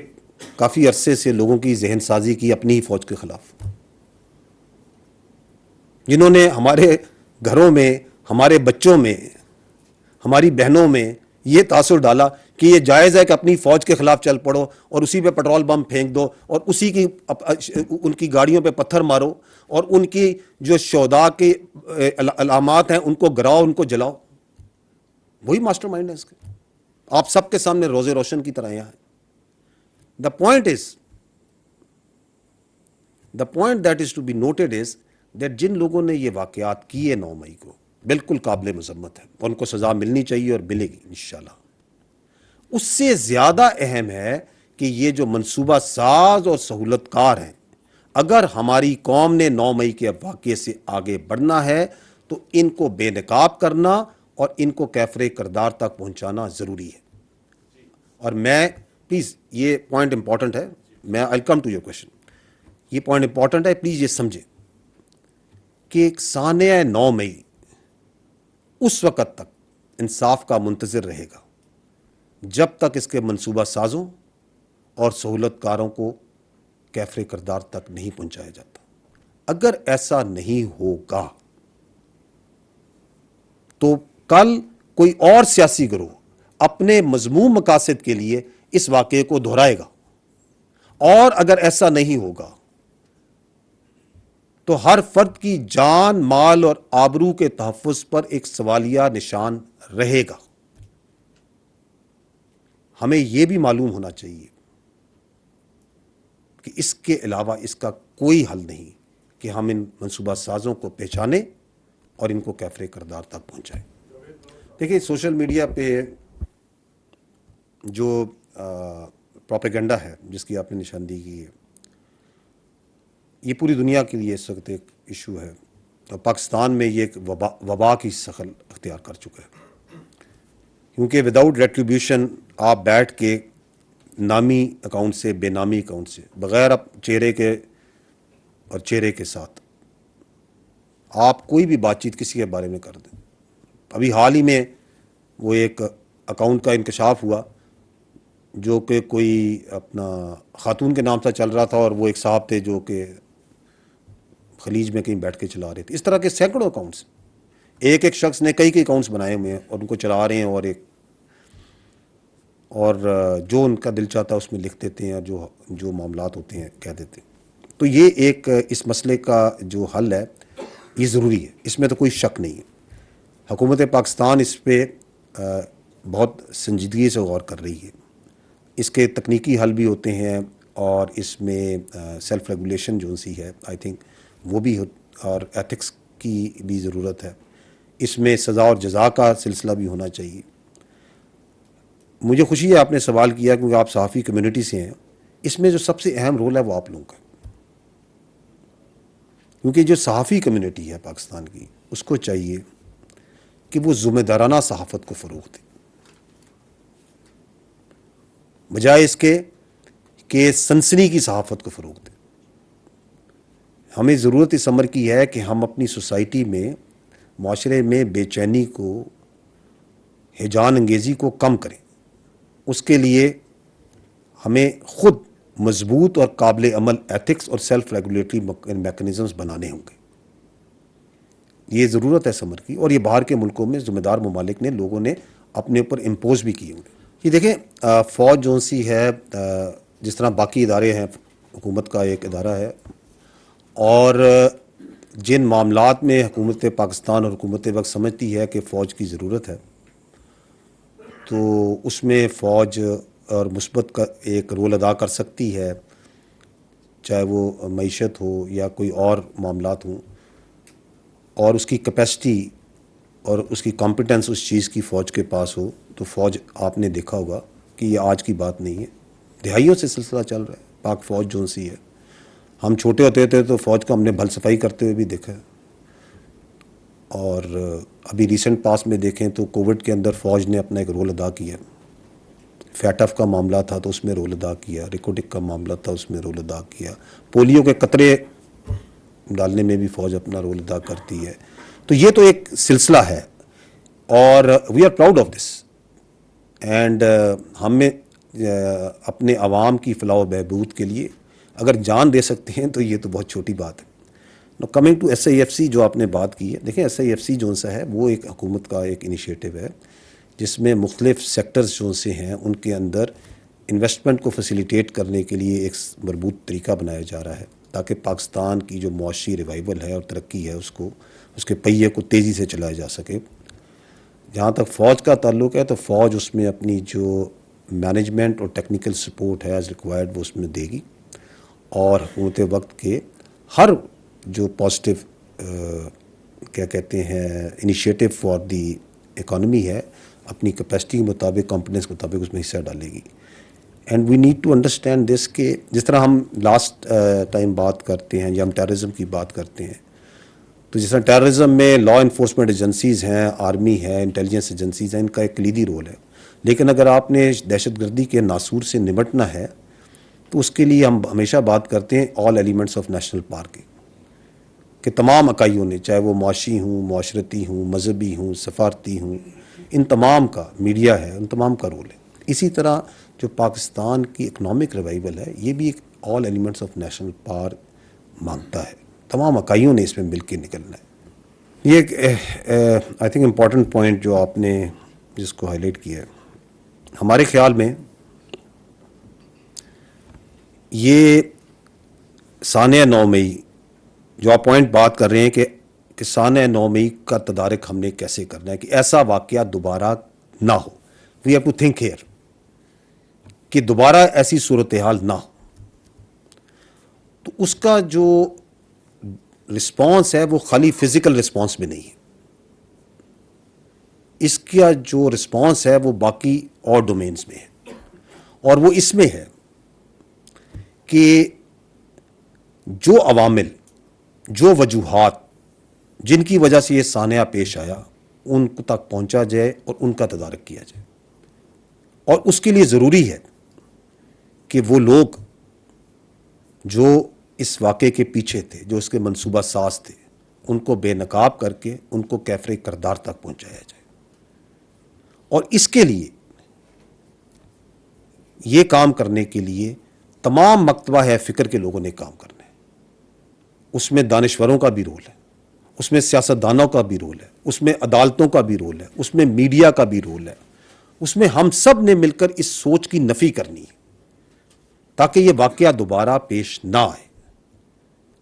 کافی عرصے سے لوگوں کی ذہن سازی کی اپنی ہی فوج کے خلاف، جنہوں نے ہمارے گھروں میں، ہمارے بچوں میں، ہماری بہنوں میں یہ تاثر ڈالا کہ یہ جائز ہے کہ اپنی فوج کے خلاف چل پڑو اور اسی پہ پٹرول بم پھینک دو اور اسی کی ان کی گاڑیوں پہ پتھر مارو اور ان کی جو شہداء کے علامات ہیں ان کو گراؤ، ان کو جلاؤ. وہی ماسٹر مائنڈ ہے اس کے. آپ سب کے سامنے روزے روشن کی طرح یہاں ہے. The point that is to be noted is that جن لوگوں نے یہ واقعات کیے 9 مئی کو بالکل قابل مذمت ہے، ان کو سزا ملنی چاہیے اور ملے گی انشاءاللہ. اس سے زیادہ اہم ہے کہ یہ جو منصوبہ ساز اور سہولت کار ہیں، اگر ہماری قوم نے 9 مئی کے واقعے سے آگے بڑھنا ہے تو ان کو بے نقاب کرنا اور ان کو کیفر کردار تک پہنچانا ضروری ہے. اور میں پلیز یہ پوائنٹ امپورٹنٹ ہے، میں I'll come to your question. یہ پوائنٹ امپورٹنٹ ہے، پلیز یہ سمجھیں کہ سانحہ 9 مئی اس وقت تک انصاف کا منتظر رہے گا جب تک اس کے منصوبہ سازوں اور سہولت کاروں کو کیفر کردار تک نہیں پہنچایا جاتا. اگر ایسا نہیں ہوگا تو کل کوئی اور سیاسی گروہ اپنے مذموم مقاصد کے لیے اس واقعے کو دہرائے گا، اور اگر ایسا نہیں ہوگا تو ہر فرد کی جان، مال اور آبرو کے تحفظ پر ایک سوالیہ نشان رہے گا. ہمیں یہ بھی معلوم ہونا چاہیے کہ اس کے علاوہ اس کا کوئی حل نہیں کہ ہم ان منصوبہ سازوں کو پہچانیں اور ان کو کیفر کردار تک پہنچائیں. دیکھیں سوشل میڈیا پہ جو پروپیگنڈا ہے جس کی آپ نے نشاندہی کی ہے، یہ پوری دنیا کے لیے اس وقت ایک ایشو ہے اور پاکستان میں یہ ایک وبا کی شکل اختیار کر چکا ہے، کیونکہ وداؤٹ ریٹریبیوشن آپ بیٹھ کے نامی اکاؤنٹ سے، بے نامی اکاؤنٹ سے، بغیر چہرے کے اور چہرے کے ساتھ آپ کوئی بھی بات چیت کسی کے بارے میں کر دیں. ابھی حال ہی میں وہ ایک اکاؤنٹ کا انکشاف ہوا جو کہ کوئی اپنا خاتون کے نام سے چل رہا تھا اور وہ ایک صاحب تھے جو کہ خلیج میں کہیں بیٹھ کے چلا رہے تھے. اس طرح کے سینکڑوں اکاؤنٹس، ایک شخص نے کئی اکاؤنٹس بنائے ہوئے ہیں اور ان کو چلا رہے ہیں اور جو ان کا دل چاہتا ہے اس میں لکھ دیتے ہیں اور جو معاملات ہوتے ہیں کہہ دیتے ہیں. تو یہ ایک اس مسئلے کا جو حل ہے یہ ضروری ہے، اس میں تو کوئی شک نہیں ہے. حکومت پاکستان اس پہ بہت سنجیدگی سے غور کر رہی ہے. اس کے تکنیکی حل بھی ہوتے ہیں اور اس میں سیلف ریگولیشن جو سی ہے آئی تھنک وہ بھی اور ایتھکس کی بھی ضرورت ہے. اس میں سزا اور جزا کا سلسلہ بھی ہونا چاہیے. مجھے خوشی ہے آپ نے سوال کیا کیونکہ آپ صحافی کمیونٹی سے ہیں. اس میں جو سب سے اہم رول ہے وہ آپ لوگوں کا، کیونکہ جو صحافی کمیونٹی ہے پاکستان کی اس کو چاہیے کہ وہ ذمہ دارانہ صحافت کو فروغ دے، بجائے اس کے کہ سنسنی کی صحافت کو فروغ دے. ہمیں ضرورت اس امر کی ہے کہ ہم اپنی سوسائٹی میں، معاشرے میں بے چینی کو، ہیجان انگیزی کو کم کریں. اس کے لیے ہمیں خود مضبوط اور قابل عمل ایتھکس اور سیلف ریگولیٹری میکنزمز بنانے ہوں گے. یہ ضرورت ہے سمر کی، اور یہ باہر کے ملکوں میں ذمہ دار ممالک نے، لوگوں نے اپنے اوپر امپوز بھی کیے ہوں گے. یہ دیکھیں فوج جو سی ہے جس طرح باقی ادارے ہیں، حکومت کا ایک ادارہ ہے، اور جن معاملات میں حکومت پاکستان اور حکومت وقت سمجھتی ہے کہ فوج کی ضرورت ہے تو اس میں فوج اور مثبت کا ایک رول ادا کر سکتی ہے، چاہے وہ معیشت ہو یا کوئی اور معاملات ہوں. اور اس کی کیپیسٹی اور اس کی کمپیٹنس اس چیز کی فوج کے پاس ہو تو فوج، آپ نے دیکھا ہوگا کہ یہ آج کی بات نہیں ہے، دہائیوں سے سلسلہ چل رہا ہے. پاک فوج جو سی ہے، ہم چھوٹے ہوتے تھے تو فوج کا ہم نے بھل صفائی کرتے ہوئے بھی دیکھا ہے. اور ابھی ریسنٹ پاس میں دیکھیں تو کووڈ کے اندر فوج نے اپنا ایک رول ادا کیا. فیٹف کا معاملہ تھا تو اس میں رول ادا کیا, ریکوٹک کا معاملہ تھا اس میں رول ادا کیا, پولیو کے قطرے ڈالنے میں بھی فوج اپنا رول ادا کرتی ہے. تو یہ تو ایک سلسلہ ہے اور we are proud of this and ہمیں اپنے عوام کی فلاح و بہبود کے لیے اگر جان دے سکتے ہیں تو یہ تو بہت چھوٹی بات ہے. Now coming to S I F C جو آپ نے بات کی ہے, دیکھیں ایس آئی ایف سی جو سا ہے وہ ایک حکومت کا ایک انیشیٹو ہے جس میں مختلف سیکٹرز جو سے ہیں ان کے اندر انویسٹمنٹ کو فیسیلیٹیٹ کرنے کے لیے ایک مربوط طریقہ بنایا جا رہا ہے تاکہ پاکستان کی جو معاشی ریوائول ہے اور ترقی ہے اس کے پہیے کو تیزی سے چلایا جا سکے. جہاں تک فوج کا تعلق ہے تو فوج اس میں اپنی جو مینجمنٹ اور ٹیکنیکل سپورٹ ہے ایز ریکوائرڈ وہ اس میں دے گی اور حکومت وقت کے ہر جو پازیٹیو کیا کہتے ہیں انیشیٹو فار دی اکانومی ہے اپنی کیپیسٹی کے مطابق کمپٹنس کے مطابق اس میں حصہ ڈالے گی. And we need to understand this کہ جس طرح ہم لاسٹ ٹائم بات کرتے ہیں یا ہم ٹیررزم کی بات کرتے ہیں تو جس طرح ٹیررزم میں لا انفورسمنٹ ایجنسیز ہیں, آرمی ہے, انٹیلیجنس ایجنسیز ہیں, ان کا ایک کلیدی رول ہے. لیکن اگر آپ نے دہشت گردی کے ناسور سے نمٹنا ہے تو اس کے لیے ہم ہمیشہ بات کرتے ہیں all elements of national park کہ تمام اکائیوں نے, چاہے وہ معاشی ہوں, معاشرتی ہوں, مذہبی ہوں, سفارتی ہوں, ان تمام کا, میڈیا ہے, ان تمام کا رول ہے. اسی طرح جو پاکستان کی اکنامک ریوائول ہے یہ بھی ایک all elements of national park مانگتا ہے. تمام اکائیوں نے اس میں مل کے نکلنا ہے. یہ ایک آئی تھنک امپورٹنٹ پوائنٹ جو آپ نے جس کو ہائی لائٹ کیا ہے. ہمارے خیال میں یہ سانحہ 9 مئی جو آپ پوائنٹ بات کر رہے ہیں کہ سانحہ 9 مئی کا تدارک ہم نے کیسے کرنا ہے کہ ایسا واقعہ دوبارہ نہ ہو. We have to think here کہ دوبارہ ایسی صورتحال نہ ہو. تو اس کا جو رسپانس ہے وہ خالی فزیکل رسپانس میں نہیں ہے, اس کا جو رسپانس ہے وہ باقی اور ڈومینز میں ہے اور وہ اس میں ہے کہ جو عوامل, جو وجوہات جن کی وجہ سے یہ سانحہ پیش آیا ان تک پہنچا جائے اور ان کا تدارک کیا جائے. اور اس کے لیے ضروری ہے کہ وہ لوگ جو اس واقعے کے پیچھے تھے, جو اس کے منصوبہ ساز تھے, ان کو بے نقاب کر کے ان کو کیفر کردار تک پہنچایا جائے. اور اس کے لیے یہ کام کرنے کے لیے تمام مکتبہ ہے فکر کے لوگوں نے کام کرنا ہے. اس میں دانشوروں کا بھی رول ہے, اس میں سیاستدانوں کا بھی رول ہے, اس میں عدالتوں کا بھی رول ہے, اس میں میڈیا کا بھی رول ہے, اس میں ہم سب نے مل کر اس سوچ کی نفی کرنی ہے تاکہ یہ واقعہ دوبارہ پیش نہ آئے.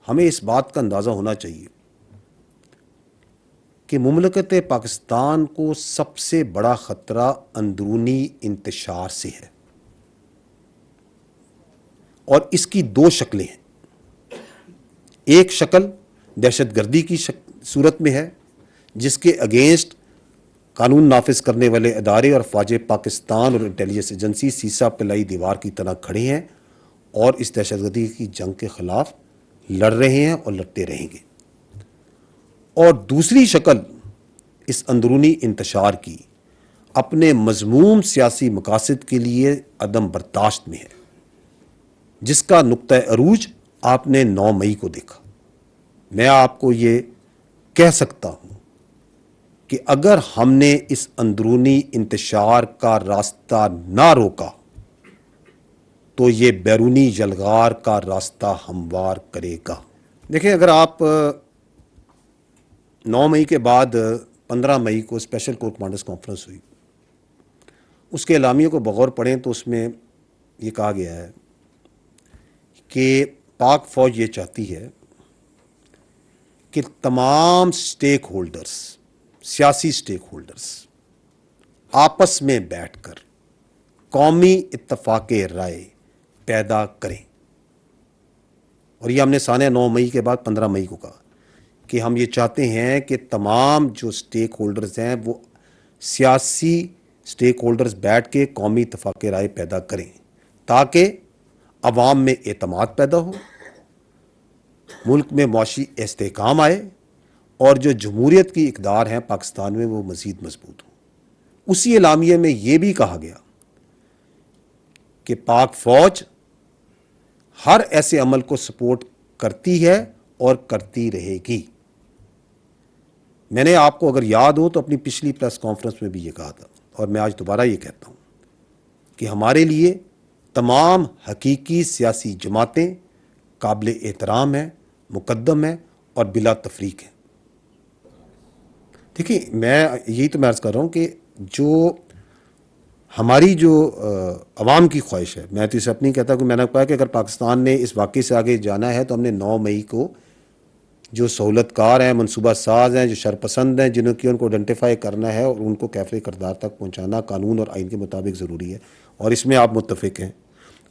ہمیں اس بات کا اندازہ ہونا چاہیے کہ مملکت پاکستان کو سب سے بڑا خطرہ اندرونی انتشار سے ہے اور اس کی 2 شکلیں ہیں. ایک شکل دہشت گردی کی صورت میں ہے جس کے اگینسٹ قانون نافذ کرنے والے ادارے اور فوج پاکستان اور انٹیلیجنس ایجنسی سیسا پلائی دیوار کی طرح کھڑے ہیں اور اس دہشت گردی کی جنگ کے خلاف لڑ رہے ہیں اور لڑتے رہیں گے. اور دوسری شکل اس اندرونی انتشار کی اپنے مذموم سیاسی مقاصد کے لیے عدم برداشت میں ہے جس کا نقطہ عروج آپ نے 9 مئی کو دیکھا. میں آپ کو یہ کہہ سکتا ہوں کہ اگر ہم نے اس اندرونی انتشار کا راستہ نہ روکا تو یہ بیرونی یلغار کا راستہ ہموار کرے گا. دیکھیں اگر آپ 9 مئی کے بعد 15 مئی کو اسپیشل کور کمانڈرز کانفرنس ہوئی, اس کے اعلامیے کو بغور پڑھیں تو اس میں یہ کہا گیا ہے کہ پاک فوج یہ چاہتی ہے کہ تمام سٹیک ہولڈرز, سیاسی سٹیک ہولڈرز آپس میں بیٹھ کر قومی اتفاق رائے پیدا کریں. اور یہ ہم نے سانحہ 9 مئی کے بعد 15 مئی کو کہا کہ ہم یہ چاہتے ہیں کہ تمام جو سٹیک ہولڈرز ہیں وہ سیاسی سٹیک ہولڈرز بیٹھ کے قومی اتفاق رائے پیدا کریں تاکہ عوام میں اعتماد پیدا ہو, ملک میں معاشی استحکام آئے اور جو جمہوریت کی اقدار ہیں پاکستان میں وہ مزید مضبوط ہوں. اسی اعلامیے میں یہ بھی کہا گیا کہ پاک فوج ہر ایسے عمل کو سپورٹ کرتی ہے اور کرتی رہے گی. میں نے آپ کو اگر یاد ہو تو اپنی پچھلی پریس کانفرنس میں بھی یہ کہا تھا اور میں آج دوبارہ یہ کہتا ہوں کہ ہمارے لیے تمام حقیقی سیاسی جماعتیں قابل احترام ہیں, مقدم ہیں اور بلا تفریق ہیں. دیکھیں میں یہی تو میں عرض کر رہا ہوں کہ جو ہماری جو عوام کی خواہش ہے, میں تو اسے اپنی کہتا ہوں کہ میں نے کہا کہ اگر پاکستان نے اس واقعے سے آگے جانا ہے تو ہم نے 9 مئی کو جو سہولت کار ہیں, منصوبہ ساز ہیں, جو شرپسند ہیں, جنہوں کی ان کو آئیڈینٹیفائی کرنا ہے اور ان کو کیفر کردار تک پہنچانا قانون اور آئین کے مطابق ضروری ہے. اور اس میں آپ متفق ہیں.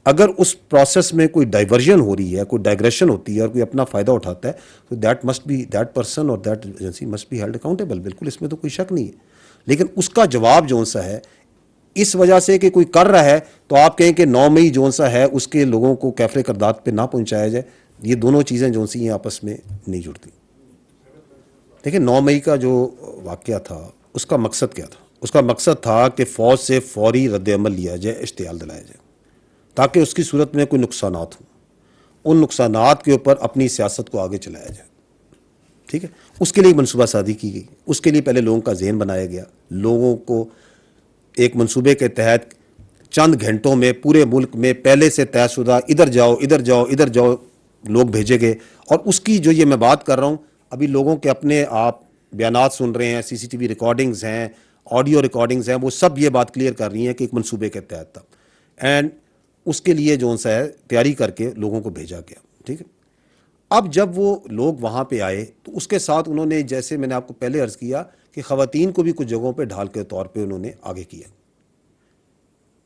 اگر اس پروسیس میں کوئی ڈائیورژن ہو رہی ہے, کوئی ڈائگریشن ہوتی ہے اور کوئی اپنا فائدہ اٹھاتا ہے تو دیٹ پرسن اور that agency must be held accountable. بالکل اس میں تو کوئی شک نہیں ہے. لیکن اس کا جواب جون سا ہے, اس وجہ سے کہ کوئی کر رہا ہے تو آپ کہیں کہ 9 مئی جون سا ہے اس کے لوگوں کو کیفر کردار پہ نہ پہنچایا جائے. یہ دونوں چیزیں جون سی ہیں آپس میں نہیں جڑتی. دیکھیں 9 مئی کا جو واقعہ تھا اس کا مقصد کیا تھا؟ اس کا مقصد تھا کہ فوج سے فوری رد عمل لیا جائے, اشتعال دلایا جائے تاکہ اس کی صورت میں کوئی نقصانات ہوں, ان نقصانات کے اوپر اپنی سیاست کو آگے چلایا جائے. ٹھیک ہے, اس کے لیے منصوبہ سازی کی گئی. اس کے لیے پہلے لوگوں کا ذہن بنایا گیا, لوگوں کو ایک منصوبے کے تحت چند گھنٹوں میں پورے ملک میں پہلے سے طے شدہ ادھر جاؤ ادھر جاؤ ادھر جاؤ لوگ بھیجے گئے. اور اس کی جو یہ میں بات کر رہا ہوں, ابھی لوگوں کے اپنے آپ بیانات سن رہے ہیں, CCTV ریکارڈنگز ہیں, آڈیو ریکارڈنگز ہیں, وہ سب یہ بات کلیئر کر رہی ہیں کہ ایک منصوبے کے تحت تھا اینڈ اس کے لیے جو سا ہے تیاری کر کے لوگوں کو بھیجا گیا. ٹھیک ہے, اب جب وہ لوگ وہاں پہ آئے تو اس کے ساتھ انہوں نے, جیسے میں نے آپ کو پہلے عرض کیا کہ خواتین کو بھی کچھ جگہوں پہ ڈھال کے طور پہ انہوں نے آگے کیا.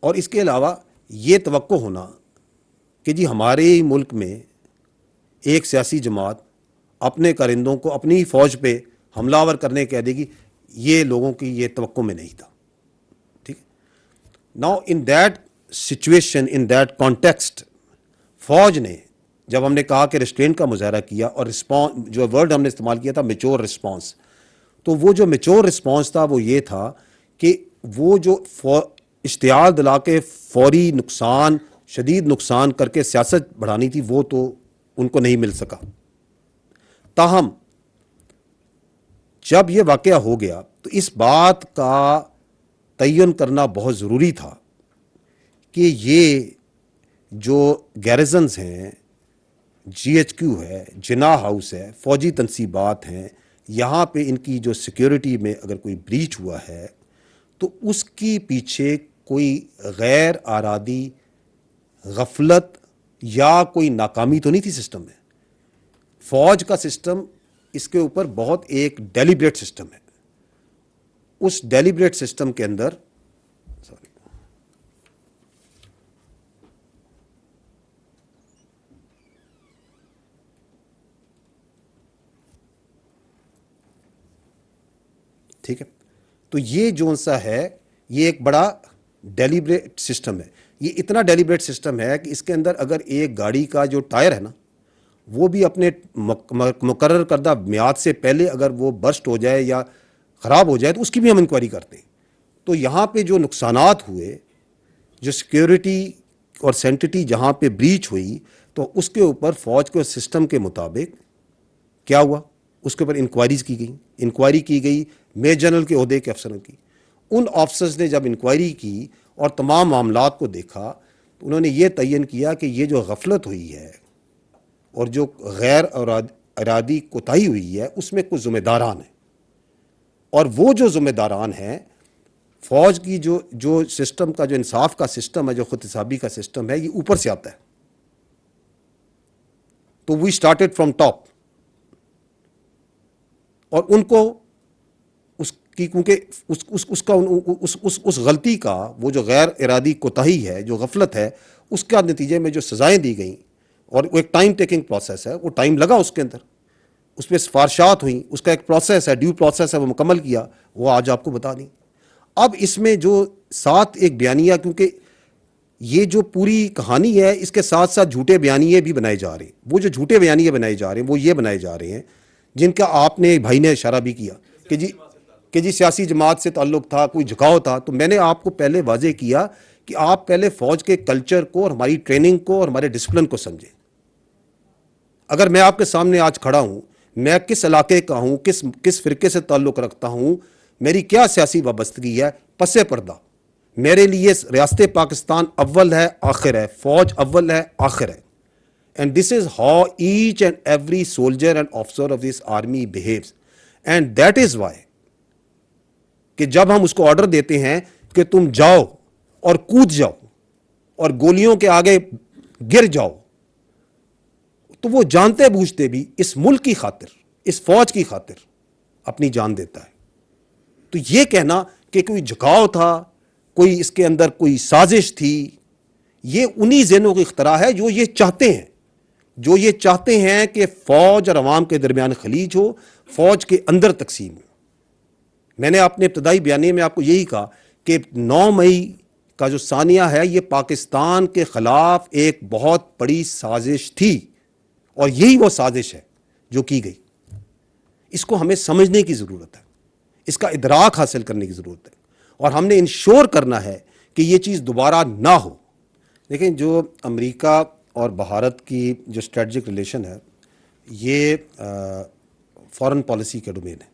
اور اس کے علاوہ یہ توقع ہونا کہ جی ہمارے ملک میں ایک سیاسی جماعت اپنے کارندوں کو اپنی ہی فوج پہ حملہ آور کرنے کہہ دے گی, یہ لوگوں کی یہ توقع میں نہیں تھا. ٹھیک ہے, now in that situation, in that context, فوج نے جب ہم نے کہا کہ ریسٹرینٹ کا مظاہرہ کیا اور رسپانس, جو ورڈ ہم نے استعمال کیا تھا میچور رسپانس, تو وہ جو میچور رسپانس تھا وہ یہ تھا کہ وہ جو اشتعال دلا کے فوری نقصان, شدید نقصان کر کے سیاست بڑھانی تھی وہ تو ان کو نہیں مل سکا. تاہم جب یہ واقعہ ہو گیا تو اس بات کا تعین کرنا بہت ضروری تھا کہ یہ جو گیریزنز ہیں, GHQ ہے, جناح ہاؤس ہے, فوجی تنصیبات ہیں, یہاں پہ ان کی جو سیکیورٹی میں اگر کوئی بریچ ہوا ہے تو اس کی پیچھے کوئی غیر ارادی غفلت یا کوئی ناکامی تو نہیں تھی سسٹم میں. فوج کا سسٹم اس کے اوپر بہت ایک ڈیلیبریٹ سسٹم ہے. اس ڈیلیبریٹ سسٹم کے اندر ٹھیک ہے, تو یہ جو سا ہے یہ ایک بڑا ڈیلیبریٹ سسٹم ہے. یہ اتنا ڈیلیبریٹ سسٹم ہے کہ اس کے اندر اگر ایک گاڑی کا جو ٹائر ہے نا وہ بھی اپنے مقرر کردہ میعاد سے پہلے اگر وہ برسٹ ہو جائے یا خراب ہو جائے تو اس کی بھی ہم انکوائری کرتے ہیں. تو یہاں پہ جو نقصانات ہوئے, جو سیکیورٹی اور سینٹٹی جہاں پہ بریچ ہوئی, تو اس کے اوپر فوج کے سسٹم کے مطابق کیا ہوا, اس کے اوپر انکوائریز کی گئی. انکوائری کی گئی میجر جنرل کے عہدے کے افسروں کی. ان آفسرز نے جب انکوائری کی اور تمام معاملات کو دیکھا تو انہوں نے یہ تعین کیا کہ یہ جو غفلت ہوئی ہے اور جو غیر ارادی کوتاہی ہوئی ہے اس میں کچھ ذمہ داران ہیں, اور وہ جو ذمہ داران ہیں فوج کی جو سسٹم کا جو انصاف کا سسٹم ہے, جو خود حسابی کا سسٹم ہے, یہ اوپر سے آتا ہے. تو وی اسٹارٹیڈ فرام ٹاپ, اور ان کو اس کی کیونکہ اس غلطی کا وہ جو غیر ارادی کوتاہی ہے, جو غفلت ہے, اس کا نتیجے میں جو سزائیں دی گئیں, اور وہ ایک ٹائم ٹیکنگ پروسیس ہے, وہ ٹائم لگا اس کے اندر, اس پہ سفارشات ہوئیں, اس کا ایک پروسیس ہے, ڈیو پروسیس ہے, وہ مکمل کیا, وہ آج آپ کو بتا دیں. اب اس میں جو ساتھ ایک بیانیہ, کیونکہ یہ جو پوری کہانی ہے اس کے ساتھ ساتھ جھوٹے بیانیے بھی بنائے جا رہے ہیں. وہ جو جھوٹے بیانیے بنائے جا رہے ہیں وہ یہ بنائے جا رہے ہیں جن کا آپ نے بھائی نے اشارہ بھی کیا کہ جی سیاسی جماعت سے تعلق تھا, کوئی جھکاؤ تھا. تو میں نے آپ کو پہلے واضح کیا کہ کہ آپ پہلے فوج کے کلچر کو اور ہماری ٹریننگ کو اور ہمارے ڈسپلن کو سمجھیں. اگر میں آپ کے سامنے آج کھڑا ہوں, میں کس علاقے کا ہوں, کس فرقے سے تعلق رکھتا ہوں, میری کیا سیاسی وابستگی ہے, پس پردہ میرے لیے ریاست پاکستان اول ہے آخر ہے, فوج اول ہے آخر ہے. And this is how each and every soldier and officer of this army behaves. And that is why کہ جب ہم اس کو آرڈر دیتے ہیں کہ تم جاؤ اور کود جاؤ اور گولیوں کے آگے گر جاؤ, تو وہ جانتے بوجھتے بھی اس ملک کی خاطر, اس فوج کی خاطر اپنی جان دیتا ہے. تو یہ کہنا کہ کوئی جھکاؤ تھا, کوئی اس کے اندر کوئی سازش تھی, یہ انہی ذہنوں کی اختراع ہے جو یہ چاہتے ہیں کہ فوج اور عوام کے درمیان خلیج ہو, فوج کے اندر تقسیم ہو. میں نے اپنے ابتدائی بیانیے میں آپ کو یہی کہا کہ 9 مئی کا جو ثانیہ ہے یہ پاکستان کے خلاف ایک بہت بڑی سازش تھی, اور یہی وہ سازش ہے جو کی گئی. اس کو ہمیں سمجھنے کی ضرورت ہے, اس کا ادراک حاصل کرنے کی ضرورت ہے, اور ہم نے انشور کرنا ہے کہ یہ چیز دوبارہ نہ ہو. دیکھیں, جو امریکہ اور بھارت کی جو اسٹریٹجک ریلیشن ہے یہ فارن پالیسی کا ڈومین ہے,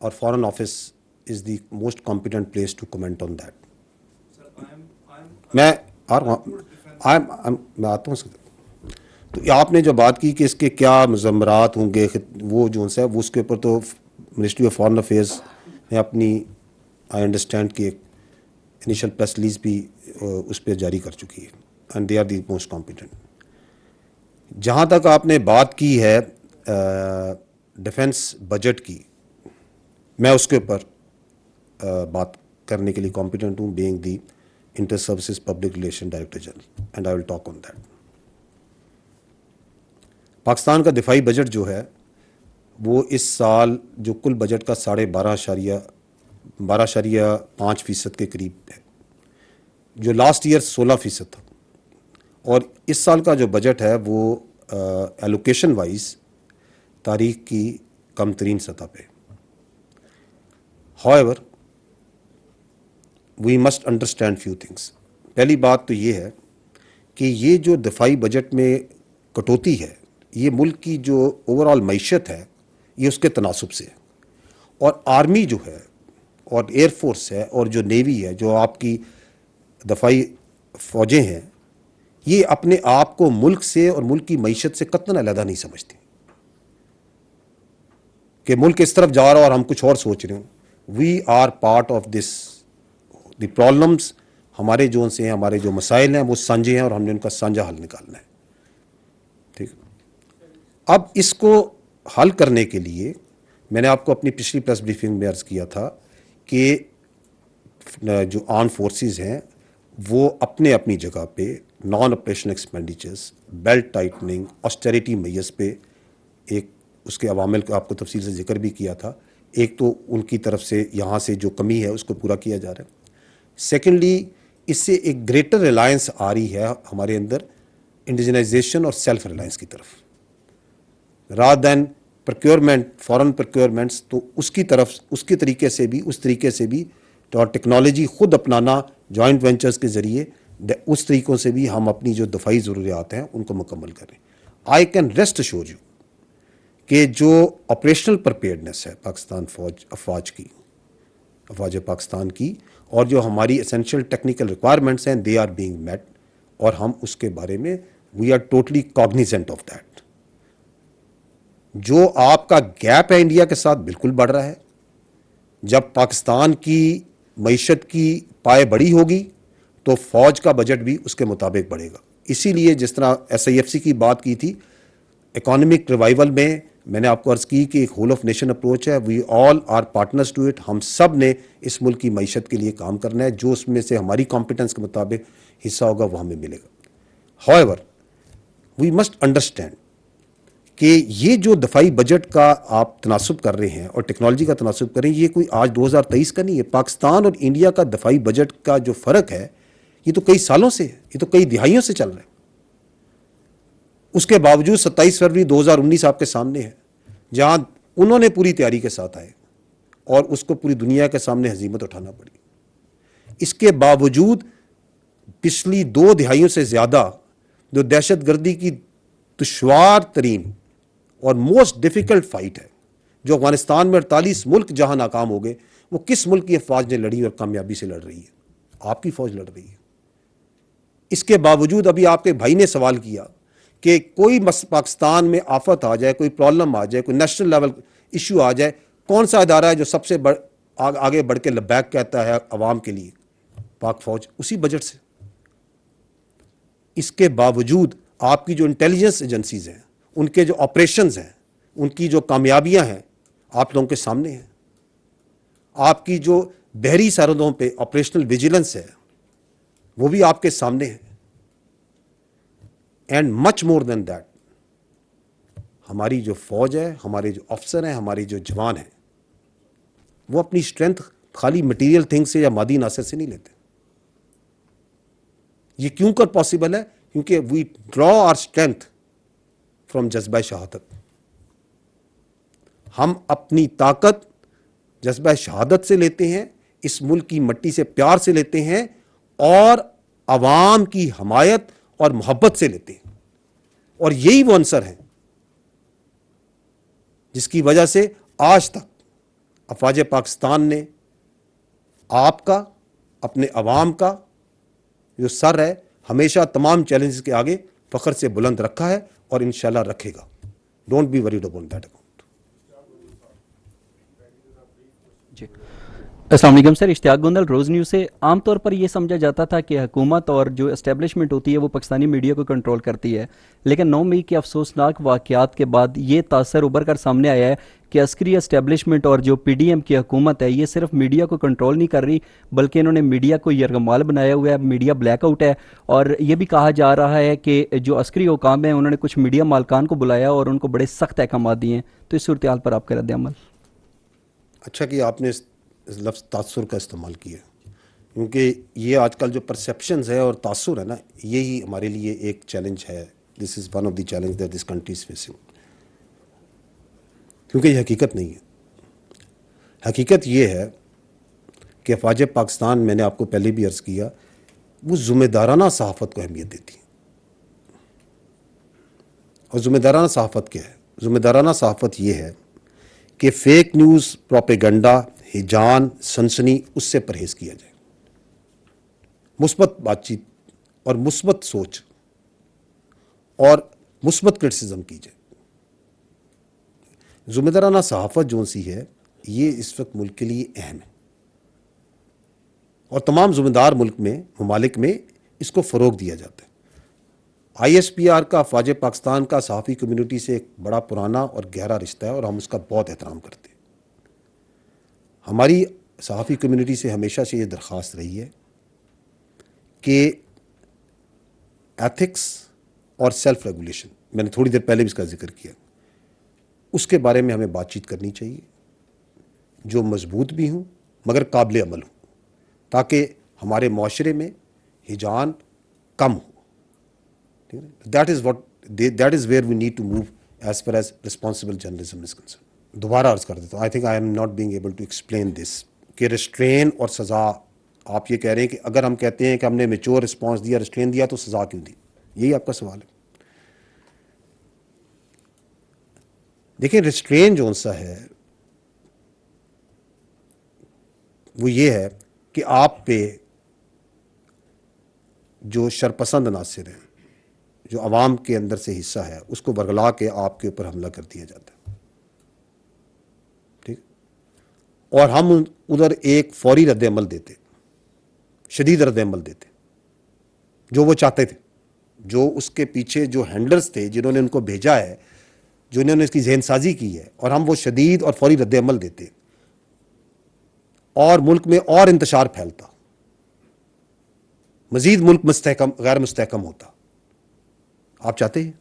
اور foreign office is the most competent place to comment on that. میں آتا ہوں اس. تو آپ نے جو بات کی کہ اس کے کیا مضمرات ہوں گے, وہ جو ہے وہ اس کے اوپر تو منسٹری آف فارن افیئرز نے اپنی آئی انڈرسٹینڈ کی ایک انیشل پریس ریلیز بھی اس پہ جاری کر چکی ہے, and they are the most competent. جہاں تک آپ نے بات کی ہے ڈیفنس بجٹ کی, میں اس کے اوپر بات کرنے کے لیے کمپیٹنٹ ہوں, being the inter services public relation director general, and I will talk on that. Pakistan کا دفاعی بجٹ جو ہے وہ اس سال جو کل بجٹ کا 12.5% کے قریب ہے, جو لاسٹ ایئر 16% تھا, اور اس سال کا جو بجٹ ہے وہ ایلوکیشن وائز تاریخ کی کم ترین سطح پہ. However, we must understand few things. پہلی بات تو یہ ہے کہ یہ جو دفاعی بجٹ میں کٹوتی ہے یہ ملک کی جو اوور آل معیشت ہے یہ اس کے تناسب سے ہے. اور آرمی جو ہے اور ایئر فورس ہے اور جو نیوی ہے, جو آپ کی دفاعی فوجیں ہیں, یہ اپنے آپ کو ملک سے اور ملک کی معیشت سے قطعاً علیحدہ نہیں سمجھتی کہ ملک اس طرف جا رہا اور ہم کچھ اور سوچ رہے ہوں. We are part of this. The problems ہمارے جو سے ہیں, ہمارے جو مسائل ہیں وہ سانجھے ہیں, اور ہم نے ان کا سانجھا حل نکالنا ہے. ٹھیک. اب اس کو حل کرنے کے لیے میں نے آپ کو اپنی پچھلی پریس بریفنگ میں عرض کیا تھا کہ جو آرم فورسز ہیں وہ اپنے اپنی جگہ پہ non operational expenditures, belt tightening, austerity measures پہ ایک اس کے عوامل کا آپ کو تفصیل سے ذکر بھی کیا تھا. ایک تو ان کی طرف سے یہاں سے جو کمی ہے اس کو پورا کیا جا رہا ہے. سیکنڈلی, اس سے ایک گریٹر ریلائنس آ رہی ہے ہمارے اندر انڈیجنائزیشن اور سیلف ریلائنس کی طرف, رادر دین پروکیورمنٹ, فارن پروکیورمنٹس. تو اس کی طرف اس طریقے سے بھی اور ٹیکنالوجی خود اپنانا جوائنٹ وینچرز کے ذریعے, اس طریقوں سے بھی ہم اپنی جو دفاعی ضروریات ہیں ان کو مکمل کریں. I can rest assure you کہ جو آپریشنل پرپیئرڈنس ہے پاکستان افواج پاکستان کی, اور جو ہماری اسینشیل ٹیکنیکل ریکوائرمنٹس ہیں, دے آر بینگ میٹ, اور ہم اس کے بارے میں we are totally cognizant of that. جو آپ کا گیپ ہے انڈیا کے ساتھ بالکل بڑھ رہا ہے. جب پاکستان کی معیشت کی پائے بڑی ہوگی تو فوج کا بجٹ بھی اس کے مطابق بڑھے گا. اسی لیے جس طرح SIFC کی بات کی تھی, اکانومک ریوائول میں نے آپ کو عرض کی کہ ایک ہول آف نیشن اپروچ ہے. وی آل آر پارٹنرز ٹو اٹ. ہم سب نے اس ملک کی معیشت کے لیے کام کرنا ہے. جو اس میں سے ہماری کمپیٹنس کے مطابق حصہ ہوگا وہ ہمیں ملے گا. However, we must understand کہ یہ جو دفاعی بجٹ کا آپ تناسب کر رہے ہیں اور ٹیکنالوجی کا تناسب کر رہے ہیں, یہ کوئی آج 2023 کا نہیں ہے. پاکستان اور انڈیا کا دفاعی بجٹ کا جو فرق ہے یہ تو کئی سالوں سے ہے, یہ تو کئی دہائیوں سے چل رہا ہے. اس کے باوجود 27 فروری 2019 آپ کے سامنے ہے, جہاں انہوں نے پوری تیاری کے ساتھ آئے اور اس کو پوری دنیا کے سامنے ہزیمت اٹھانا پڑی. اس کے باوجود پچھلی 2 دہائیوں سے زیادہ جو دہشت گردی کی دشوار ترین اور موسٹ ڈیفیکلٹ فائٹ ہے، جو افغانستان میں 48 ملک جہاں ناکام ہو گئے، وہ کس ملک کی افواج نے لڑی اور کامیابی سے لڑ رہی ہے؟ آپ کی فوج لڑ رہی ہے۔ اس کے باوجود ابھی آپ کے بھائی نے سوال کیا کہ کوئی پاکستان میں آفت آ جائے، کوئی پرابلم آ جائے، کوئی نیشنل لیول ایشو آ جائے، کون سا ادارہ ہے جو سب سے آگے بڑھ کے لبیک کہتا ہے عوام کے لیے؟ پاک فوج، اسی بجٹ سے۔ اس کے باوجود آپ کی جو انٹیلیجنس ایجنسیز ہیں، ان کے جو آپریشنز ہیں، ان کی جو کامیابیاں ہیں، آپ لوگوں کے سامنے ہیں۔ آپ کی جو بحری سرحدوں پہ آپریشنل ویجیلنس ہے، وہ بھی آپ کے سامنے ہے۔ And much more then that, ہماری جو فوج ہے، ہمارے جو افسر ہیں، ہمارے جو جوان ہیں، وہ اپنی اسٹرینتھ خالی مٹیریل تھنگ سے یا مادی عناصر سے نہیں لیتے۔ یہ کیوں کر پاسبل ہے؟ کیونکہ وی ڈرا آر اسٹرینتھ فرام جذبہ شہادت۔ ہم اپنی طاقت جذبہ شہادت سے لیتے ہیں، اس ملک کی مٹی سے پیار سے لیتے ہیں، اور عوام کی حمایت اور محبت سے لیتے ہیں۔ اور یہی وہ عنصر ہیں جس کی وجہ سے آج تک افواج پاکستان نے آپ کا، اپنے عوام کا جو سر ہے، ہمیشہ تمام چیلنجز کے آگے فخر سے بلند رکھا ہے اور انشاءاللہ رکھے گا۔ Don't be worried about that account. جی السلام علیکم سر، اشتیاق گوندل، روز نیوز سے۔ عام طور پر یہ سمجھا جاتا تھا کہ حکومت اور جو اسٹیبلشمنٹ ہوتی ہے وہ پاکستانی میڈیا کو کنٹرول کرتی ہے، لیکن 9 مئی کے افسوسناک واقعات کے بعد یہ تاثر ابھر کر سامنے آیا ہے کہ عسکری اسٹیبلشمنٹ اور جو پی ڈی ایم کی حکومت ہے یہ صرف میڈیا کو کنٹرول نہیں کر رہی، بلکہ انہوں نے میڈیا کو یرغمال بنایا ہوا ہے، میڈیا بلیک آؤٹ ہے۔ اور یہ بھی کہا جا رہا ہے کہ جو عسکری حکام ہیں انہوں نے کچھ میڈیا مالکان کو بلایا اور ان کو بڑے سخت احکامات دیے ہیں۔ تو اس صورتحال پر آپ کا رد عمل؟ اچھا کہ آپ نے اس لفظ تاثر کا استعمال کیا، کیونکہ یہ آج کل جو پرسیپشنز ہے اور تاثر ہے نا، یہی ہمارے لیے ایک چیلنج ہے۔ This is one of the challenge that this country is facing, کیونکہ یہ حقیقت نہیں ہے۔ حقیقت یہ ہے کہ افواج پاکستان، میں نے آپ کو پہلے بھی عرض کیا، وہ ذمہ دارانہ صحافت کو اہمیت دیتی ہے۔ اور ذمہ دارانہ صحافت کیا ہے؟ ذمہ دارانہ صحافت یہ ہے کہ فیک نیوز، پروپیگنڈا، ہجان، سنسنی، اس سے پرہیز کیا جائے، مثبت بات چیت اور مثبت سوچ اور مثبت کرٹیسزم کی جائے۔ ذمہ دارانہ صحافت جو سی ہے، یہ اس وقت ملک کے لیے اہم ہے، اور تمام ذمہ دار ممالک میں اس کو فروغ دیا جاتا ہے۔ آئی ایس پی آر کا، افواج پاکستان کا صحافی کمیونٹی سے ایک بڑا پرانا اور گہرا رشتہ ہے، اور ہم اس کا بہت احترام کرتے ہیں۔ ہماری صحافی کمیونٹی سے ہمیشہ سے یہ درخواست رہی ہے کہ ایتھکس اور سیلف ریگولیشن، میں نے تھوڑی دیر پہلے بھی اس کا ذکر کیا، اس کے بارے میں ہمیں بات چیت کرنی چاہیے، جو مضبوط بھی ہوں مگر قابل عمل ہوں، تاکہ ہمارے معاشرے میں ہجان کم ہو۔ That is where we need to move as far as responsible journalism is concern. دوبارہ عرض کر دیتا ہوں، I think I am not being able to explain this, کہ ریسٹرین اور سزا، آپ یہ کہہ رہے ہیں کہ اگر ہم کہتے ہیں کہ ہم نے میچور رسپانس دیا، ریسٹرین دیا، تو سزا کیوں دی؟ یہی آپ کا سوال ہے۔ دیکھیں، ریسٹرین جو سا ہے وہ یہ ہے کہ آپ پہ جو شرپسند عناصر ہیں، جو عوام کے اندر سے حصہ ہے، اس کو ورگلا کے آپ کے اوپر حملہ کر دیا جاتا ہے، ٹھیک؟ اور ہم ادھر ایک فوری رد عمل دیتے، شدید رد عمل دیتے، جو وہ چاہتے تھے، جو اس کے پیچھے جو ہینڈلرز تھے، جنہوں نے ان کو بھیجا ہے، جنہوں نے اس کی ذہن سازی کی ہے، اور ہم وہ شدید اور فوری رد عمل دیتے، اور ملک میں اور انتشار پھیلتا، مزید ملک غیر مستحکم ہوتا۔ آپ چاہتے ہیں؟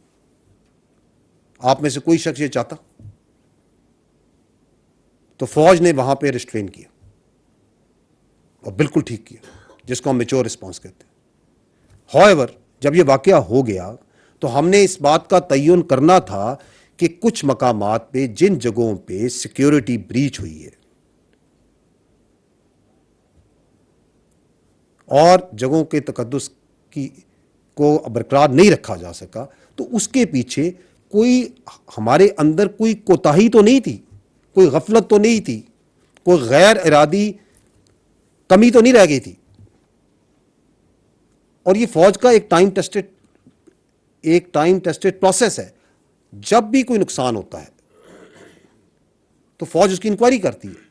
آپ میں سے کوئی شخص یہ چاہتا؟ تو فوج نے وہاں پہ ریسٹرین کیا، اور بالکل ٹھیک کیا، جس کو ہم میچور رسپانس کہتے ہیں۔ ہوئیور، جب یہ واقعہ ہو گیا تو ہم نے اس بات کا تعین کرنا تھا کہ کچھ مقامات پہ، جن جگہوں پہ سیکیورٹی بریچ ہوئی ہے، اور جگہوں کے تقدس کو برقرار نہیں رکھا جا سکا، تو اس کے پیچھے کوئی ہمارے اندر کوئی کوتاہی تو نہیں تھی، کوئی غفلت تو نہیں تھی، کوئی غیر ارادی کمی تو نہیں رہ گئی تھی. اور یہ فوج کا ایک ٹائم ٹیسٹڈ پروسیس ہے. جب بھی کوئی نقصان ہوتا ہے تو فوج اس کی انکوائری کرتی ہے،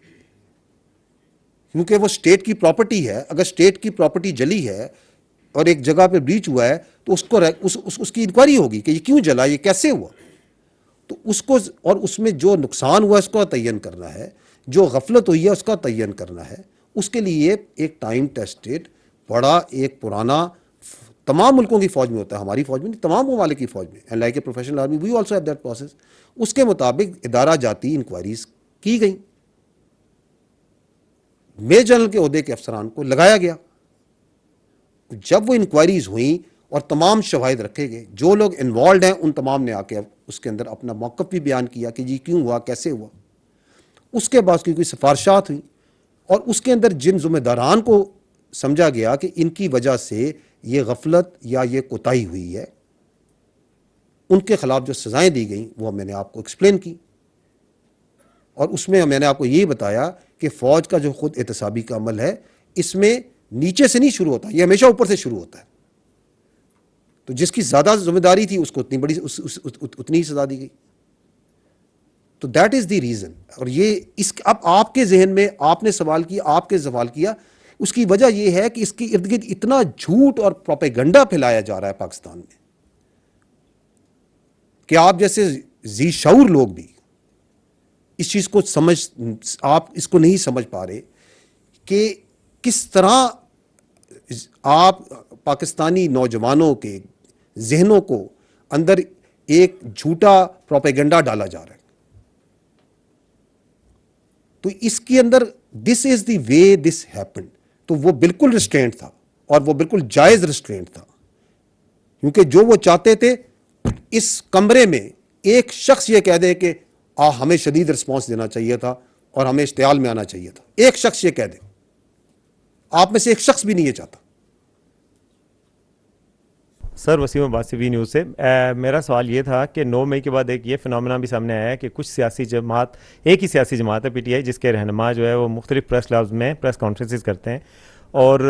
کیونکہ وہ اسٹیٹ کی پراپرٹی ہے. اگر اسٹیٹ کی پراپرٹی جلی ہے اور ایک جگہ پہ بریچ ہوا ہے تو اس کی انکوائری ہوگی کہ یہ کیوں جلا، یہ کیسے ہوا. تو اس کو، اور اس میں جو نقصان ہوا اس کا تعین کرنا ہے، جو غفلت ہوئی ہے اس کا تعین کرنا ہے. اس کے لیے ایک ٹائم ٹیسٹڈ بڑا ایک پرانا، تمام ملکوں کی فوج میں ہوتا ہے، ہماری فوج میں نہیں، تمام ممالک کی فوج میں، and like a professional army we also have that process. اس کے مطابق ادارہ جاتی انکوائریز کی گئیں، میجر جنرل کے عہدے کے افسران کو لگایا گیا. جب وہ انکوائریز ہوئیں اور تمام شواہد رکھے گئے، جو لوگ انوالوڈ ہیں ان تمام نے آ کے اس کے اندر اپنا موقف بھی بیان کیا کہ جی کیوں ہوا، کیسے ہوا. اس کے بعد کوئی سفارشات ہوئیں اور اس کے اندر جن ذمہ داران کو سمجھا گیا کہ ان کی وجہ سے یہ غفلت یا یہ کوتاہی ہوئی ہے، ان کے خلاف جو سزائیں دی گئیں وہ میں نے آپ کو ایکسپلین کی. اور اس میں میں نے آپ کو یہی بتایا کہ فوج کا جو خود احتسابی کا عمل ہے، اس میں نیچے سے نہیں شروع ہوتا، یہ ہمیشہ اوپر سے شروع ہوتا ہے. تو جس کی زیادہ ذمہ داری تھی اس کو اتنی ہی سزا دی گئی. تو دیٹ از دی ریزن. اور یہ اب آپ کے ذہن میں آپ نے سوال کیا، اس کی وجہ یہ ہے کہ اس کے ارد گرد اتنا جھوٹ اور پروپیگنڈا پھیلایا جا رہا ہے پاکستان میں کہ آپ جیسے ذی شعور لوگ بھی اس چیز کو آپ اس کو نہیں سمجھ پا رہے کہ کس طرح آپ پاکستانی نوجوانوں کے ذہنوں کو اندر ایک جھوٹا پروپیگنڈا ڈالا جا رہا ہے. تو اس کے اندر دس از دی وے دس ہیپنڈ. تو وہ بالکل ریسٹرینٹ تھا اور وہ بالکل جائز ریسٹرینٹ تھا، کیونکہ جو وہ چاہتے تھے اس کمرے میں ایک شخص یہ کہہ دے کہ ہمیں شدید رسپانس دینا چاہیے تھا اور ہمیں اشتعال میں آنا چاہیے تھا. ایک شخص یہ کہہ دے، آپ میں سے ایک شخص بھی نہیں یہ چاہتا. سر وسیم عباسی وی نیوز سے میرا سوال یہ تھا کہ 9 مئی کے بعد ایک یہ فنومنا بھی سامنے آیا ہے کہ کچھ سیاسی جماعت، ایک ہی سیاسی جماعت ہے پی ٹی آئی، جس کے رہنما جو ہے وہ مختلف پریس کلبز میں پریس کانفرنسز کرتے ہیں اور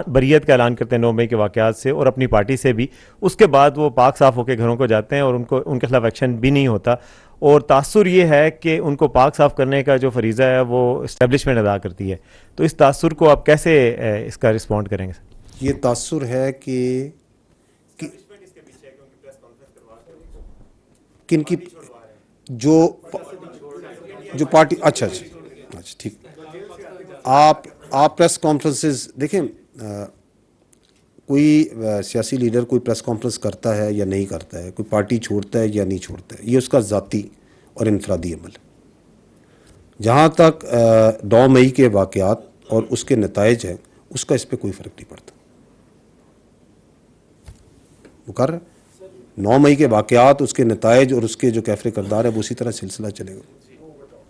بریت کا اعلان کرتے ہیں 9 مئی کے واقعات سے اور اپنی پارٹی سے بھی. اس کے بعد وہ پاک صاف ہو کے گھروں کو جاتے ہیں اور ان کے خلاف ایکشن بھی نہیں ہوتا. اور تاثر یہ ہے کہ ان کو پاک صاف کرنے کا جو فریضہ ہے وہ اسٹیبلشمنٹ ادا کرتی ہے. تو اس تاثر کو آپ کیسے اس کا رسپونڈ کریں گے؟ یہ تاثر ہے کہ کن کی جو پارٹی، اچھا ٹھیک. آپ پریس کانفرنسز دیکھیں، کوئی سیاسی لیڈر کوئی پریس کانفرنس کرتا ہے یا نہیں کرتا ہے، کوئی پارٹی چھوڑتا ہے یا نہیں چھوڑتا ہے، یہ اس کا ذاتی اور انفرادی عمل ہے. جہاں تک 9 مئی کے واقعات اور اس کے نتائج ہیں، اس کا اس پہ کوئی فرق نہیں پڑتا. مقرر 9 مئی کے واقعات، اس کے نتائج اور اس کے جو کیفر کردار ہے وہ اسی طرح سلسلہ چلے گا.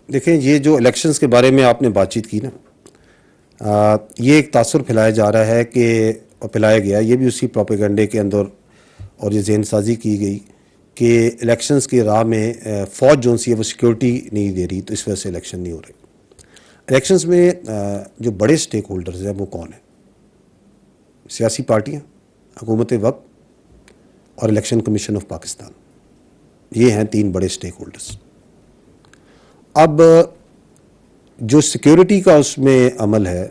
دیکھیں، یہ جو الیکشنز کے بارے میں آپ نے بات چیت کی نا، یہ ایک تاثر پھیلایا جا رہا ہے کہ پھیلایا گیا، یہ بھی اسی پروپیگنڈے کے اندر اور یہ ذہن سازی کی گئی کہ الیکشنز کی راہ میں فوج جو سی ہے وہ سیکیورٹی نہیں دے رہی، تو اس وجہ سے الیکشن نہیں ہو رہے. الیکشنز میں جو بڑے سٹیک ہولڈرز ہیں وہ کون ہیں؟ سیاسی پارٹیاں، حکومت وقت اور الیکشن کمیشن آف پاکستان. یہ ہیں 3 بڑے سٹیک ہولڈرز. اب جو سیکیورٹی کا اس میں عمل ہے،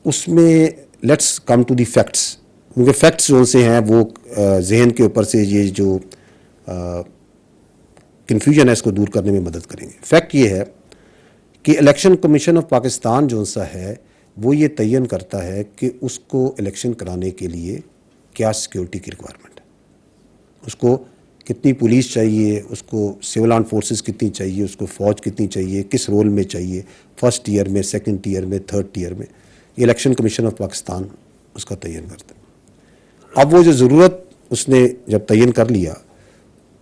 اس میں let's come to the facts, کیونکہ فیکٹس جو سے ہیں وہ ذہن کے اوپر سے یہ جو کنفیوژن ہے اس کو دور کرنے میں مدد کریں گے. فیکٹ یہ ہے کہ الیکشن کمیشن آف پاکستان جو سا ہے وہ یہ تعین کرتا ہے کہ اس کو الیکشن کرانے کے لیے کیا سیکیورٹی کی ریکوائرمنٹ ہے، اس کو کتنی پولیس چاہیے، اس کو سول آرم فورسز کتنی چاہیے، اس کو فوج کتنی چاہیے، کس رول میں چاہیے، فرسٹ ایئر میں، سیکنڈ ایئر میں، تھرڈ ایئر میں. یہ الیکشن کمیشن آف پاکستان اس کا تعین کرتا ہے. اب وہ جو ضرورت اس نے جب تعین کر لیا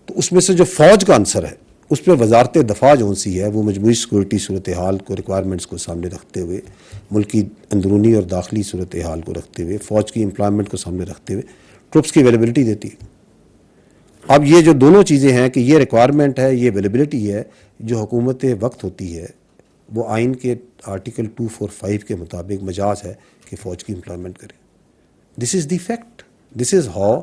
تو اس میں سے جو فوج کا عنصر ہے اس پہ وزارت دفاع جو سی ہے وہ مجموعی سیکورٹی صورتحال کو ریکوائرمنٹس کو سامنے رکھتے ہوئے، ملکی اندرونی اور داخلی صورتحال کو رکھتے ہوئے، فوج کی امپلائمنٹ کو سامنے رکھتے ہوئے ٹروپس کی اویلیبلٹی دیتی ہے۔ اب یہ جو دونوں چیزیں ہیں کہ یہ ریکوائرمنٹ ہے، یہ اویلیبلٹی ہے، جو حکومت وقت ہوتی ہے وہ آئین کے آرٹیکل 245 کے مطابق مجاز ہے کہ فوج کی امپلائمنٹ کرے۔ دس از the fact, this is how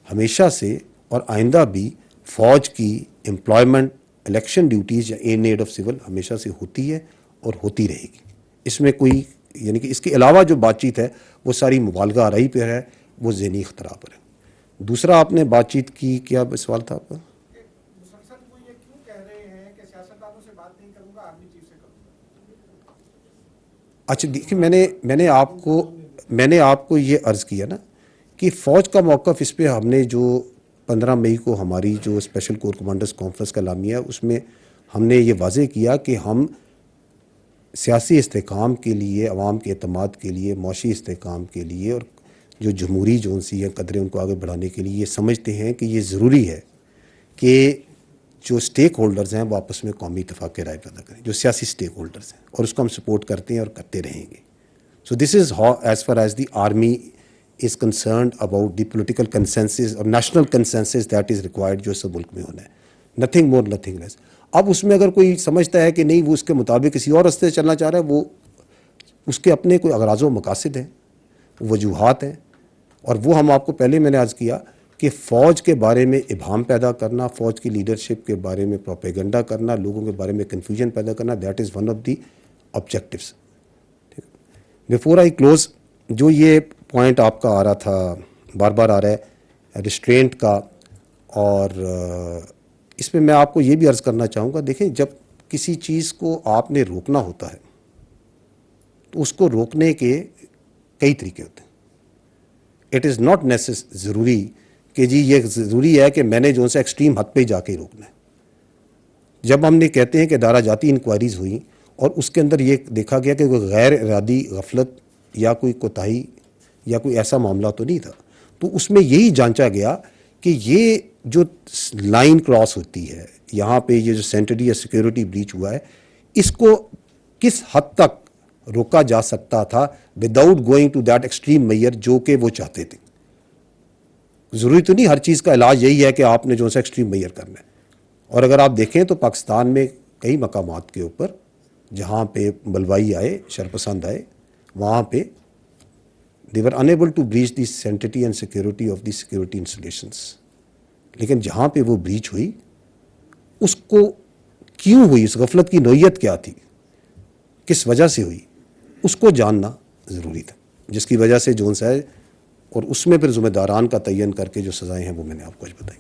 ہمیشہ سے اور آئندہ بھی فوج کی امپلائمنٹ الیکشن ڈیوٹیز یا ان ایڈ آف سول ہمیشہ سے ہوتی ہے اور ہوتی رہے گی۔ اس میں کوئی یعنی کہ اس کے علاوہ جو بات چیت ہے وہ ساری مبالغہ آرائی پہ ہے، وہ ذہنی اختراع پر ہے۔ دوسرا آپ نے بات چیت کی، کیا سوال تھا آپ کا؟ مسلسل وہ یہ کیوں کہہ رہے ہیں کہ سیاستدانوں سے بات نہیں کروں گا، آرمی چیف سے کروں گا؟ اچھا دیکھیں، میں نے آپ کو یہ عرض کیا نا کہ فوج کا موقف اس پہ ہم نے جو 15 مئی کو ہماری جو اسپیشل کور کمانڈرز کانفرنس کا اعلامیہ ہے اس میں ہم نے یہ واضح کیا کہ ہم سیاسی استحکام کے لیے، عوام کے اعتماد کے لیے، معاشی استحکام کے لیے اور جو جمہوری جو سی ہیں قدریں ان کو آگے بڑھانے کے لیے یہ سمجھتے ہیں کہ یہ ضروری ہے کہ جو سٹیک ہولڈرز ہیں وہ آپس میں قومی اتفاق رائے پیدا کریں، جو سیاسی سٹیک ہولڈرز ہیں، اور اس کو ہم سپورٹ کرتے ہیں اور کرتے رہیں گے۔ So this is how as far as the army is concerned about the political consensus اور national consensus that is required جو سب ملک میں ہونا ہے، نتھنگ مور نتھنگ لیس۔ اب اس میں اگر کوئی سمجھتا ہے کہ نہیں وہ اس کے مطابق کسی اور راستے سے چلنا چاہ رہا ہے، وہ اس کے اپنے کوئی اغراض و مقاصد ہیں، وجوہات ہیں، اور وہ ہم آپ کو پہلے میں نے عرض کیا کہ فوج کے بارے میں ابہام پیدا کرنا، فوج کی لیڈرشپ کے بارے میں پروپیگنڈا کرنا، لوگوں کے بارے میں کنفیوژن پیدا کرنا، that is one of the objectives. Before I close, جو یہ پوائنٹ آپ کا آ رہا تھا، بار بار آ رہا ہے ریسٹرینٹ کا، اور اس میں آپ کو یہ بھی عرض کرنا چاہوں گا، دیکھیں جب کسی چیز کو آپ نے روکنا ہوتا ہے تو اس کو روکنے کے کئی طریقے ہوتے ہیں۔ اٹ از ناٹ ضروری کہ جی یہ ضروری ہے کہ میں نے جو سے ایکسٹریم حد پہ جا کے روکنا ہے۔ جب ہم نے کہتے ہیں کہ دارا جاتی انکوائریز ہوئیں اور اس کے اندر یہ دیکھا گیا کہ کوئی غیر ارادی غفلت یا کوئی کوتاہی یا کوئی ایسا معاملہ تو نہیں تھا، تو اس میں یہی جانچا گیا کہ یہ جو لائن کراس ہوتی ہے، یہاں پہ یہ جو سینٹری یا سیکیورٹی بریچ ہوا ہے، اس کو کس حد تک روکا جا سکتا تھا without going to that extreme measure جو کہ وہ چاہتے تھے۔ ضروری تو نہیں ہر چیز کا علاج یہی ہے کہ آپ نے جو سا ایکسٹریم میئر کرنا ہے، اور اگر آپ دیکھیں تو پاکستان میں کئی مقامات کے اوپر جہاں پہ بلوائی آئے، شرپسند آئے، وہاں پہ they were unable to breach the sanctity and security of the security installations۔ لیکن جہاں پہ وہ بریچ ہوئی، اس کو کیوں ہوئی، اس غفلت کی نوعیت کیا تھی، کس وجہ سے ہوئی، اس کو جاننا ضروری تھا، جس کی وجہ سے جونس ہے، اور اس میں پھر ذمہ داران کا تعین کر کے جو سزائیں ہیں وہ میں نے آپ کو آج بتائی۔